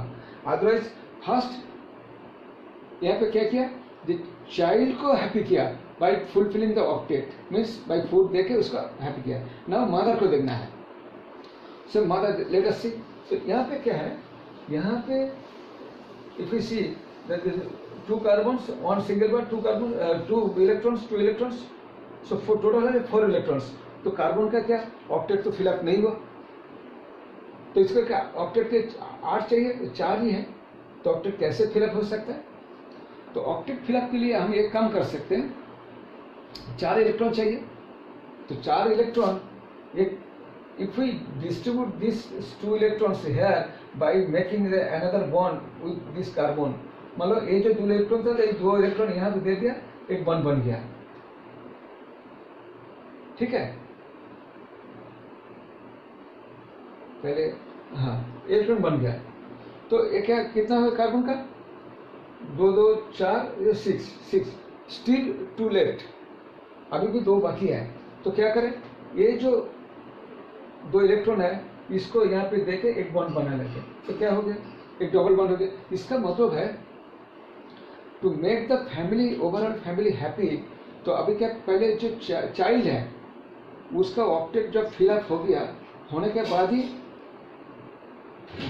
[SPEAKER 1] अदरवाइज फर्स्ट यहाँ पे क्या किया, द चाइल्ड को हैप्पी किया by fulfilling the octet, means by food देके उसका हैप्पी किया। नाउ मदर को देखना है, सो मदर लेट अस सी। तो यहाँ पे क्या है, यहाँ पे if you see that is 2 carbons 1 single bond, 2 carbon 2 electrons, so total है 4 इलेक्ट्रॉन्स। तो कार्बन का क्या ऑक्टेट तो फिलअप नहीं हुआ, तो इसका क्या ऑक्टेट के 8 चाहिए, 4 ही है, तो ऑक्टेट कैसे फिलअप हो सकता है। तो ऑक्टेट फिलअप के लिए हम एक काम कर सकते हैं, 4 इलेक्ट्रॉन चाहिए, तो 4 इलेक्ट्रॉन एक if we distribute these 2 electrons here by making another bond with this carbon, मतलब ये जो 2 इलेक्ट्रॉन था, ये 2 इलेक्ट्रॉन यहाँ पे दे दिया, एक बॉन्ड बन गया, ठीक है। पहले हाँ इलेक्ट्रॉन बन गया, तो ये क्या कितना है कार्बन का, 2 2 4 6, स्टिल 2 लेफ्ट, अभी भी 2 बाकी है। तो क्या करें, ये जो 2 इलेक्ट्रॉन है इसको यहाँ पे देके एक बॉन्ड बना लेते, तो क्या हो गया, एक डबल बॉन्ड हो गया। इसका मतलब है to make the family overall family happy. तो अभी क्या, पहले जो चाइल्ड है उसका ऑक्टेट जब फिलअप हो गया, होने के बाद ही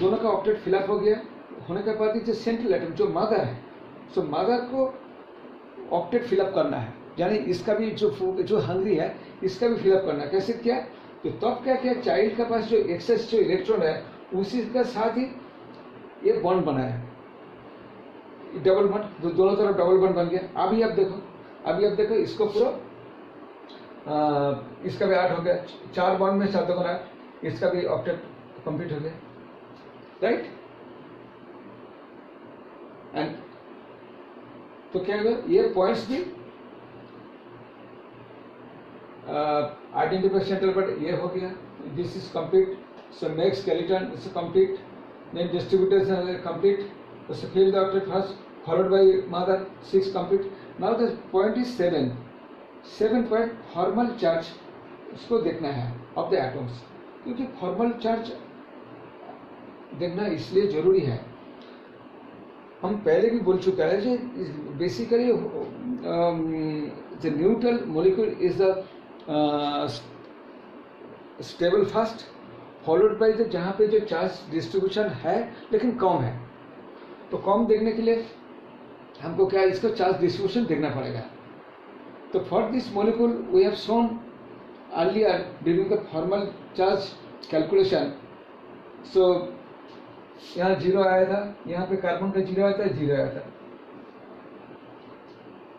[SPEAKER 1] दोनों का ऑक्टेट फिलअप हो गया, होने के बाद ही जो सेंट्रल एटम जो मदर है, सो मदर को ऑक्टेट फिलअप करना है, यानी इसका भी जो हंग्री है इसका भी फिलअप करना है। कैसे किया, तो तब क्या किया, चाइल्ड के पास जो एक्सेस जो इलेक्ट्रॉन है उसी के साथ ही ये बॉन्ड बनाया, डबल बॉन्ड, दोनों तरफ डबल बॉन्ड बन गया। अभी आप देखो इसको पूरा इसका भी 8 हो गया, 4 बॉन्ड में 4 2 8, इसका भी ऑक्टेट कंप्लीट हो गया, राइट। एंड तो क्या होगा, ये पॉइंट्स भी आइडेंटिफाई सेंटर बट ये हो गया, this is complete. So make skeleton is complete, then distribution is complete, so fill the octet first followed by mother, 6 complete. Now the point is 7 point formal charge, इसको देखना है of the atoms, क्योंकि formal charge देखना इसलिए जरूरी है, हम पहले भी बोल चुका है जो basically the neutral molecule is the stable fast, followed by the जहाँ पे जो चार्ज डिस्ट्रीब्यूशन है लेकिन कम है, तो कम देखने के लिए हमको क्या, इसका चार्ज डिस्ट्रीब्यूशन देखना पड़ेगा। तो for this molecule we have shown earlier during the formal charge calculation, so यहाँ 0 आया था, यहाँ पे कार्बन का 0 आया था, 0 आया था,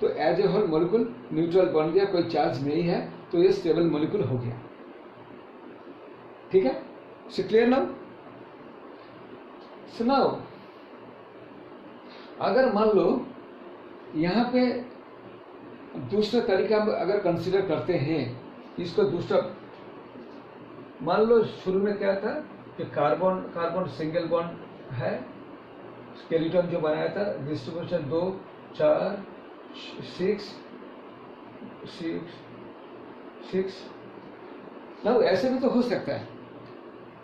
[SPEAKER 1] तो as a whole molecule neutral बन गया, कोई चार्ज नहीं है, तो ये स्टेबल मॉलिक्यूल हो गया, ठीक है। So clear now. सुनाओ, अगर मान लो यहाँ पे दूसरा तरीका अगर कंसीडर करते हैं इसको, दूसरा मान लो शुरू में क्या था कि कार्बन सिंगल बॉन्ड है, स्केलेटन जो बनाया था, डिस्ट्रीब्यूशन 2 4 6 ना, ऐसे भी तो हो सकता है,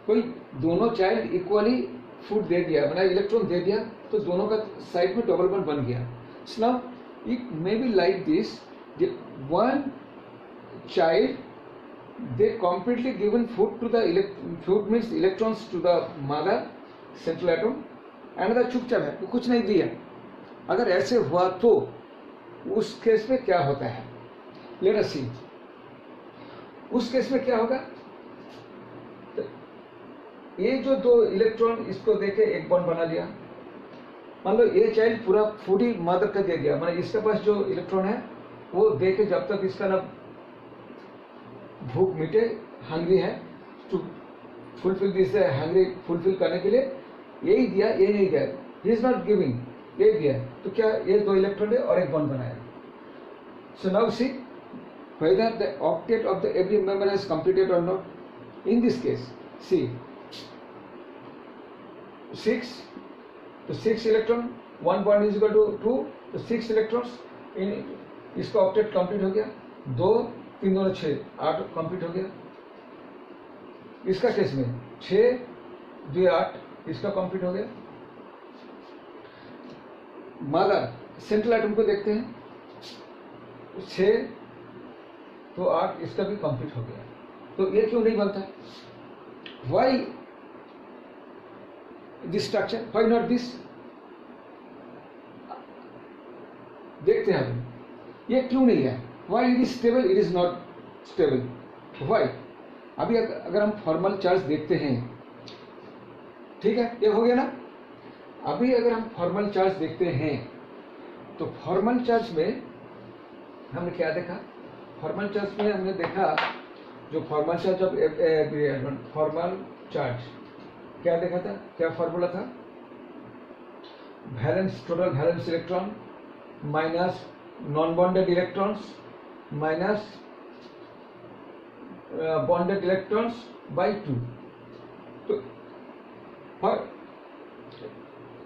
[SPEAKER 1] कोई दोनों चाइल्ड इक्वली फूड दे दिया, मतलब इलेक्ट्रॉन दे दिया, तो दोनों का साइड में डबल बॉन्ड बन गया। Now it may be like this, one child they completely given food to the food means electrons to the mother central atom, another चुपचाप है, कुछ नहीं दिया। अगर ऐसे हुआ तो उस केस में क्या होता है, लेट अस सी। उस केस में क्या होगा, तो ये जो दो इलेक्ट्रॉन इसको देके एक बॉन्ड बना लिया, मान लो ये चाइल्ड पूरा फूड ही मदर का दे दिया, मतलब इसके पास जो इलेक्ट्रॉन है वो देके जब तक इसका ना भूख मिटे, हंग्री है, to fulfil this hungry, fulfil करने के लिए यही दिया, ये नहीं दिया, ही इज नॉट गिविंग, ये दिया, तो क्या ये दो इलेक्ट्रॉन है और एक बॉन्ड बनाया। So now see whether the octet of the every member has completed or not. In this case, see 6, तो 6 electron, 1 bond is equal to 2, तो 6 इलेक्ट्रॉन्स इन इसका ऑक्टेट कंप्लीट हो गया, 2 3 2 6 8 कंप्लीट हो गया। इसका केस में 6 2 8 इसका कंप्लीट हो गया। मदर सेंट्रल एटम को देखते हैं, 6 तो 8 इसका भी कंप्लीट हो गया, तो ये क्यों नहीं बनता, why this structure, why not this, देखते हैं अभी ये क्यों नहीं है, why it is stable, it is not stable, why. अभी अगर हम फॉर्मल चार्ज देखते हैं, ठीक है, ये हो गया ना। अभी अगर हम फॉर्मल चार्ज देखते हैं तो फॉर्मल चार्ज में हमने क्या देखा, फॉर्मल चार्ज में हमने देखा जो formal charge of formal charge क्या देखा था, क्या फॉर्मूला था, valence total valence electron minus non bonded electrons minus bonded electrons by 2। तो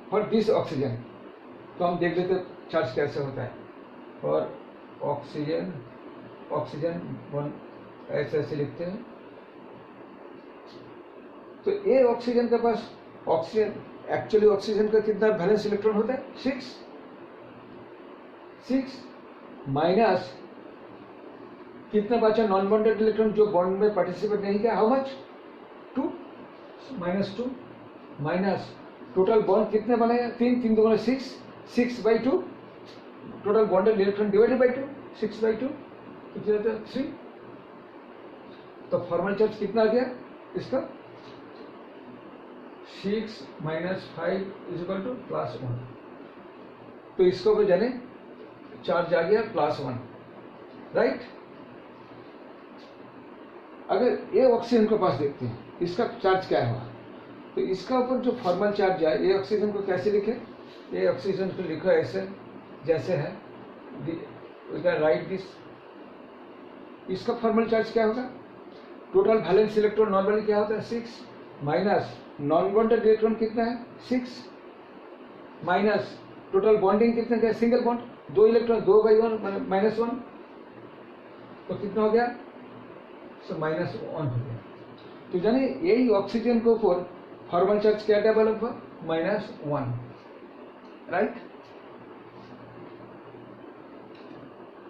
[SPEAKER 1] फॉर दिस ऑक्सीजन, तो हम देख लेते चार्ज कैसे होता है। और ऑक्सीजन, ऑक्सीजन ऐसे लिखते हैं, तो ये ऑक्सीजन के पास ऑक्सीजन, एक्चुअली ऑक्सीजन का कितना वैलेंस इलेक्ट्रॉन होता है, 6 माइनस कितना बचा नॉन बॉन्डेड इलेक्ट्रॉन जो बॉन्ड में पार्टिसिपेट नहीं किया, how much, 2 -2 minus total bond कितने बनाया, 3 3 2 6, 6/2 total bonded electron divided by 2, 6/2 कितना रहता है 3। तो फॉर्मल चार्ज कितना आ गया इसका, 6 - 5 = +1। तो इसको भी जाने चार्ज आ गया +1, राइट। अगर ये ऑक्सीजन के पास देखते हैं इसका चार्ज क्या हुआ, तो इसका ऊपर जो फॉर्मल चार्ज है, ये ऑक्सीजन को कैसे लिखे, ये ऑक्सीजन को लिखो ऐसे जैसे है, वी कैन राइट दिस। इसका फॉर्मल चार्ज क्या होगा, टोटल वैलेंस इलेक्ट्रॉन नॉर्मली क्या होता है 6 माइनस नॉन बॉन्डेड इलेक्ट्रॉन कितना है 6 माइनस टोटल बॉन्डिंग कितना है, सिंगल बॉन्ड 2 इलेक्ट्रॉन, 2/1 -1, तो कितना हो गया, -1 हो गया। तो जाने यही ऑक्सीजन के ऊपर फॉर्मल चार्ज क्या डेवलप हुआ, -1, राइट।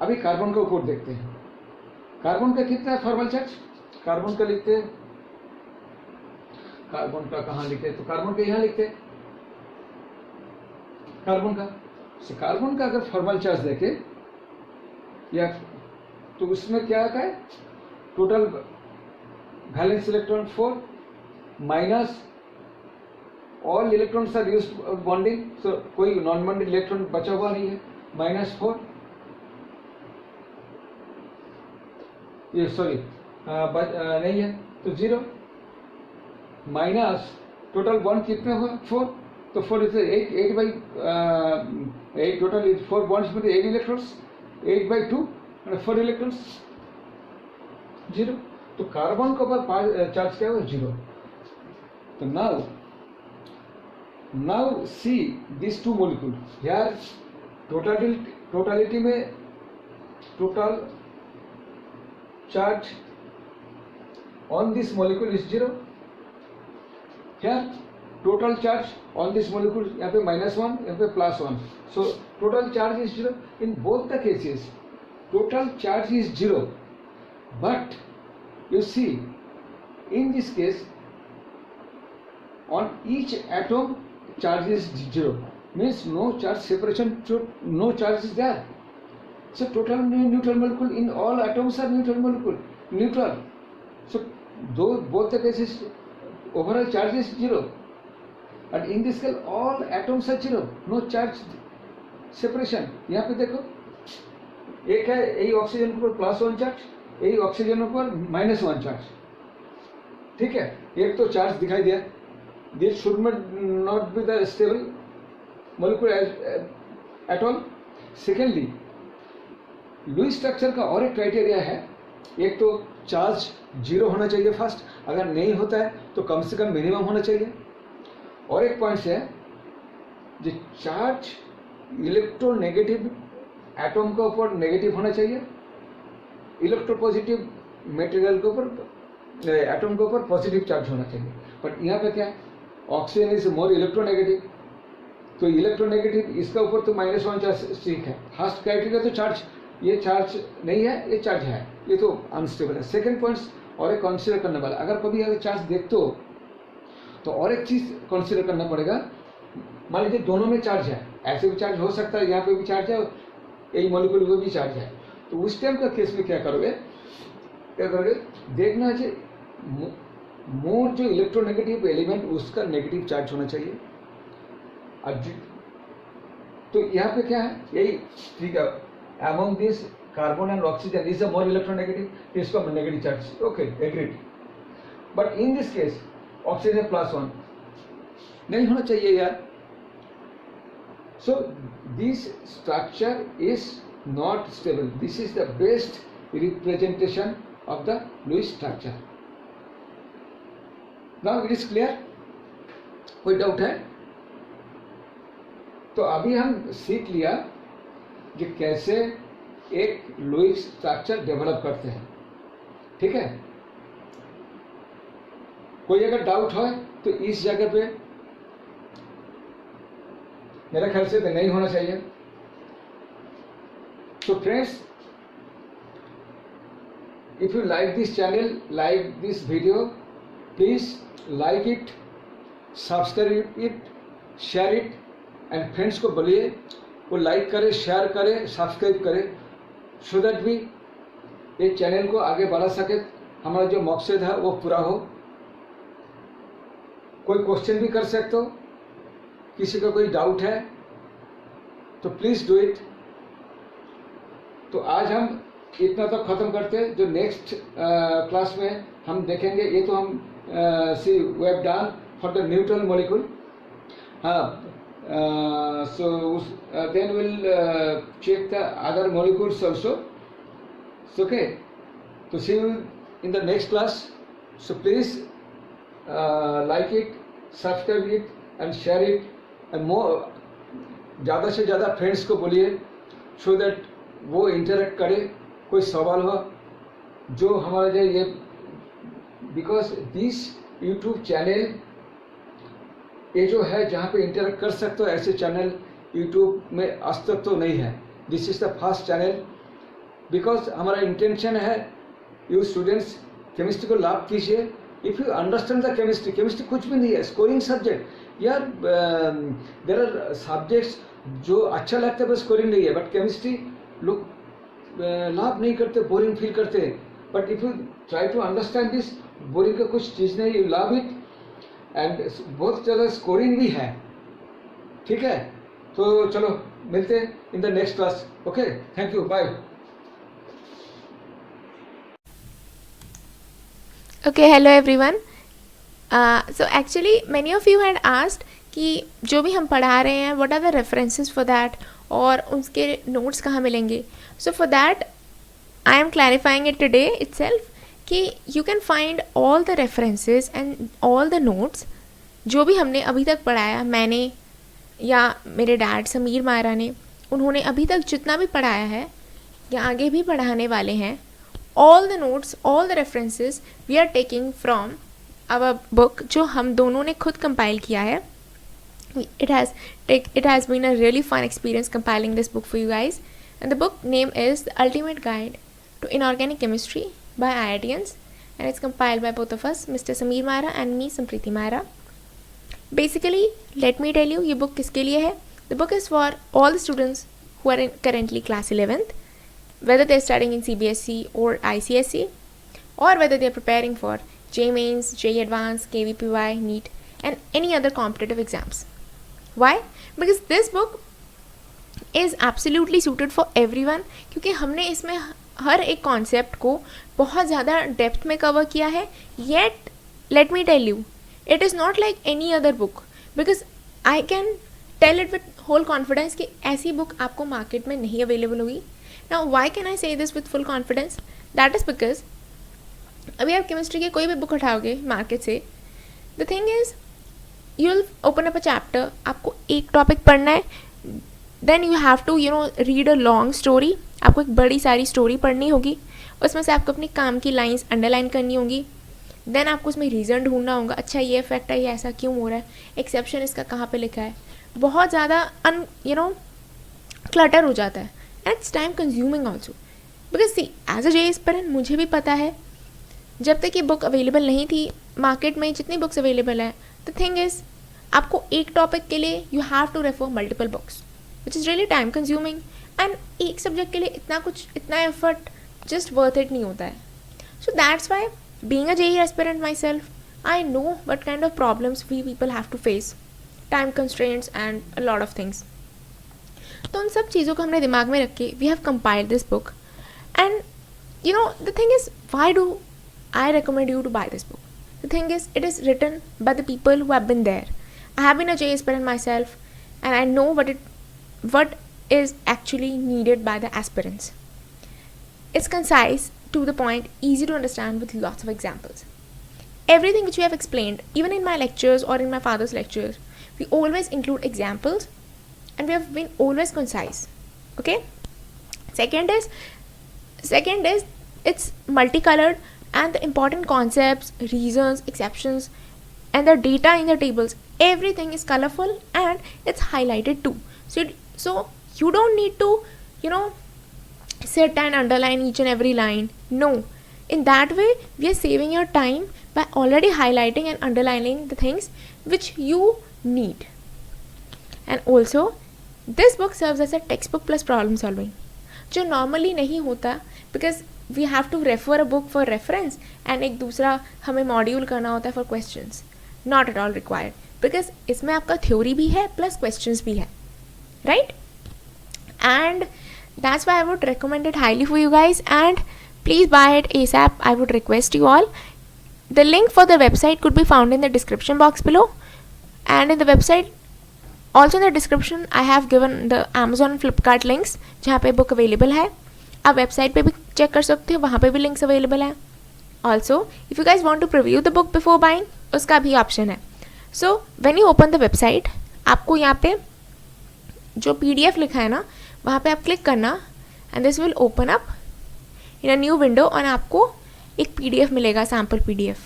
[SPEAKER 1] अभी कार्बन के ऊपर देखते हैं, कार्बन का कितना है फॉर्मल चार्ज, कार्बन का लिखते हैं, कार्बन का कहाँ लिखे, तो कार्बन का यहाँ लिखते हैं, कार्बन का अगर फॉर्मल चार्ज देखे या तो उसमें क्या आता है, total valence electron 4 minus all electrons are used bonding, so कोई नॉन बॉन्डेड इलेक्ट्रॉन बचा हुआ नहीं है, -4, ये सॉरी नहीं है तो 0 माइनस टोटल बॉन्ड कितने हुआ 4, तो 4 इज 8 टोटल इज 4 बॉन्ड्स में 8 इलेक्ट्रॉन्स, 8/2 4 इलेक्ट्रॉन्स 0। तो कार्बन के ऊपर चार्ज क्या हुआ 0। तो नाउ सी दिस 2 मोलिक्यूल यार, टोटलिटी में total charge on this molecule is 0, here total charge on this molecule यहाँ पे -1 यहाँ पे +1, so total charge is 0 in both the cases, total charge is 0, but you see, in this case, on each atom charge is 0, means no charge separation, no charge is there. So total neutral molecule in all atoms are neutral molecule, neutral. So though both the cases overall charge is 0, and in this case all atoms are 0, no charge separation. यहाँ पे देखो, एक है यही oxygen के ऊपर +1 charge, यही oxygen के ऊपर -1 चार्ज, ठीक है. एक तो चार्ज दिखाई दिया. This should not be the stable molecule at all. Secondly, Lewis structure का और एक क्राइटेरिया है. एक तो चार्ज 0 होना चाहिए फर्स्ट, अगर नहीं होता है तो कम से कम मिनिमम होना चाहिए. और एक पॉइंट है जो चार्ज इलेक्ट्रोनेगेटिव एटम के ऊपर नेगेटिव होना चाहिए, इलेक्ट्रोपॉजिटिव मटेरियल के ऊपर एटम के ऊपर पॉजिटिव चार्ज होना चाहिए. बट यहाँ पे क्या है, ऑक्सीजन इज मोर इलेक्ट्रोनेगेटिव, तो इलेक्ट्रोनेगेटिव इसका ऊपर तो -1 चार्ज ठीक है. फर्स्ट क्राइटेरिया तो चार्ज, ये चार्ज नहीं है, ये चार्ज है, ये तो अनस्टेबल है. सेकेंड पॉइंट्स और एक कंसीडर करने वाला, अगर कभी अगर चार्ज देखते हो तो और एक चीज कंसीडर करना पड़ेगा. मान लीजिए दोनों में चार्ज है, ऐसे भी चार्ज हो सकता है, यहाँ पे भी चार्ज है, यही मॉलिक्यूल में भी चार्ज है. तो उस टाइम का केस में क्या करोगे, देखना है मोर जो इलेक्ट्रोनेगेटिव एलिमेंट उसका नेगेटिव चार्ज होना चाहिए. तो यहाँ पे क्या है, यही ठीक है, among this carbon and oxygen is a more electronegative, इसका negative charge, okay agreed. But in this case oxygen +1 नहीं होना चाहिए यार. So this structure is not stable. This is the best representation of the Lewis structure. Now it is clear, कोई doubt है? तो अभी हम सीख लिया कि कैसे एक लुईस स्ट्रक्चर डेवलप करते हैं, ठीक है. कोई अगर डाउट हो तो इस जगह पे मेरे ख्याल से तो नहीं होना चाहिए. तो friends, if you like this channel, like this video, please like it, subscribe it, share it, and friends को बोलिए वो लाइक करे, शेयर करे, सब्सक्राइब करे, सो दैट भी ये चैनल को आगे बढ़ा सके, हमारा जो मकसद है वो पूरा हो. कोई क्वेश्चन भी कर सकते हो, किसी का कोई डाउट है तो प्लीज डू इट. तो आज हम इतना तक खत्म करते हैं. जो नेक्स्ट क्लास में हम देखेंगे, ये तो हम see we have done for the neutral molecule. हाँ, so then we'll check the other molecules also. So, okay, to see you in the next class. So please like it, subscribe it and share it, and more ज़्यादा से ज़्यादा friends को बोलिए, so that वो interact करे. कोई सवाल हो जो हमारा जो ये, बिकॉज दिस यूट्यूब चैनल ये जो है जहाँ पे इंटरेक्ट कर सकते हो, ऐसे चैनल यूट्यूब में आज तक तो नहीं है. This is the first channel, because हमारा इंटेंशन है यू स्टूडेंट्स केमिस्ट्री को लाभ कीजिए. If you understand the chemistry, chemistry कुछ भी नहीं है स्कोरिंग सब्जेक्ट यार. देयर आर सब्जेक्ट्स जो अच्छा लगता है बस स्कोरिंग नहीं है, बट केमिस्ट्री लोग लाभ नहीं करते, बोरिंग फील करते हैं. But if you try to understand this, boring का कुछ चीज़ नहीं, यू लव इट, एंड बहुत ज़्यादा स्कोरिंग भी है, ठीक है. तो चलो मिलते हैं in the next class. Okay, thank you, bye.
[SPEAKER 2] Okay, hello everyone. So actually many of you had asked कि जो भी हम पढ़ा रहे हैं what are the references for that और उसके notes कहाँ मिलेंगे. So for that I am clarifying it today itself कि you can find all the references and all the notes जो भी हमने अभी तक पढ़ाया, मैंने या मेरे डैड समीर मायरा ने, उन्होंने अभी तक जितना भी पढ़ाया है या आगे भी पढ़ाने वाले हैं, all the notes, all the references we are taking from our book जो हम दोनों ने खुद compile किया है. It has been a really fun experience compiling this book for you guys, and the book name is The Ultimate Guide to Inorganic Chemistry by IITians, and it's compiled by both of us, Mr. Sameer Maira and me, Sampriti Maira. Basically, let me tell you, ये book किसके लिए है? The book is for all the students who are in currently class 11th, whether they're studying in CBSE or ICSE, or whether they're preparing for JEE Mains, JEE Advanced, KVPY, NEET, and any other competitive exams. Why? Because this book is absolutely suited for everyone, क्योंकि हमने इसमें हर एक concept को बहुत ज़्यादा depth में cover किया है. Yet let me tell you, it is not like any other book, because I can tell it with whole confidence कि ऐसी बुक आपको मार्केट में नहीं अवेलेबल होगी. Now Y can I say this with full confidence? That is because अभी आप chemistry की कोई भी बुक उठाओगे मार्केट से, the thing is you will open up a chapter, आपको एक टॉपिक पढ़ना है, then you have to read a long story. आपको एक बड़ी सारी स्टोरी पढ़नी होगी, उसमें से आपको अपनी काम की लाइंस अंडरलाइन करनी होगी. देन आपको उसमें रीज़न ढूंढना होगा, अच्छा ये इफेक्ट है, ये ऐसा क्यों हो रहा है, एक्सेप्शन इसका कहाँ पे लिखा है. बहुत ज़्यादा क्लटर हो जाता है, and it's time consuming also. Because see as a JEE aspirant मुझे भी पता है, जब तक ये बुक अवेलेबल नहीं थी मार्केट में, जितनी बुक्स अवेलेबल है, द थिंग इज़ आपको एक टॉपिक के लिए you have to refer multiple books, which is really time consuming. And एक सब्जेक्ट के लिए इतना एफर्ट जस्ट वर्थ इट नहीं होता है. So that's why being a JEE aspirant myself, I know what kind of problems we people have to face, time constraints and a lot of things. तो उन सब चीज़ों को हमने दिमाग में रख के we have compiled this book. And the thing is, why do I recommend you to buy this book? The thing is, it is written by the people who have been there. I have been a JEE aspirant myself, and I know what is actually needed by the aspirants. It's concise, to the point, easy to understand with lots of examples. Everything which we have explained, even in my lectures or in my father's lectures, we always include examples, and we have been always concise. Okay? Second is it's multicolored, and the important concepts, reasons, exceptions, and the data in the tables, everything is colorful and it's highlighted too. So you don't need to sit and underline each and every line. No, in that way we are saving your time by already highlighting and underlining the things which you need. And also this book serves as a textbook plus problem solving, जो normally नहीं होता, because we have to refer a book for reference, and एक दूसरा हमें module करना होता है for questions. Not at all required, because इसमें आपका theory भी है plus questions भी है, right? And that's why I would recommend it highly for you guys, and please buy it ASAP. I would request you all. The link for the website could be found in the description box below, and in the website also in the description I have given the Amazon Flipkart links जहाँ पे book available है. आप website पे भी check कर सकते हो, वहाँ पे भी लिंक्स अवेलेबल है. Also if you guys want to preview the book before buying, उसका भी ऑप्शन है. So when you open the website, आपको यहाँ पे जो PDF लिखा है ना, वहाँ पे आप क्लिक करना, and this will open up in a new window, और आपको एक PDF मिलेगा, sample PDF.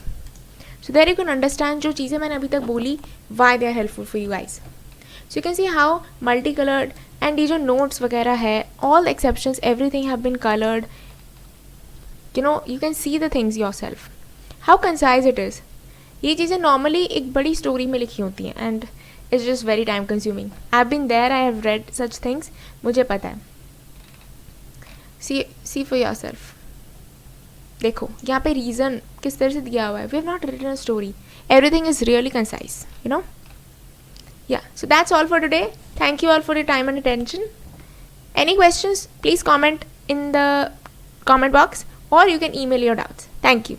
[SPEAKER 2] So there you can understand जो चीज़ें मैंने अभी तक बोली, why they are helpful for you guys. So you can see how multi coloured, and ये जो नोट्स वगैरह है, all exceptions, everything have been coloured. You can see the things yourself, how concise it is. ये चीज़ें normally एक बड़ी story में लिखी होती हैं, and it's just very time consuming. I have been there, I have read such things, मुझे पता है. See for yourself. देखो यहाँ पे रीज़न किस तरह से दिया हुआ है. We have not written a story, everything is really concise, Yeah, so that's all for today. Thank you all for your time and attention. Any questions, please comment in the comment box, or you can email your doubts. Thank you.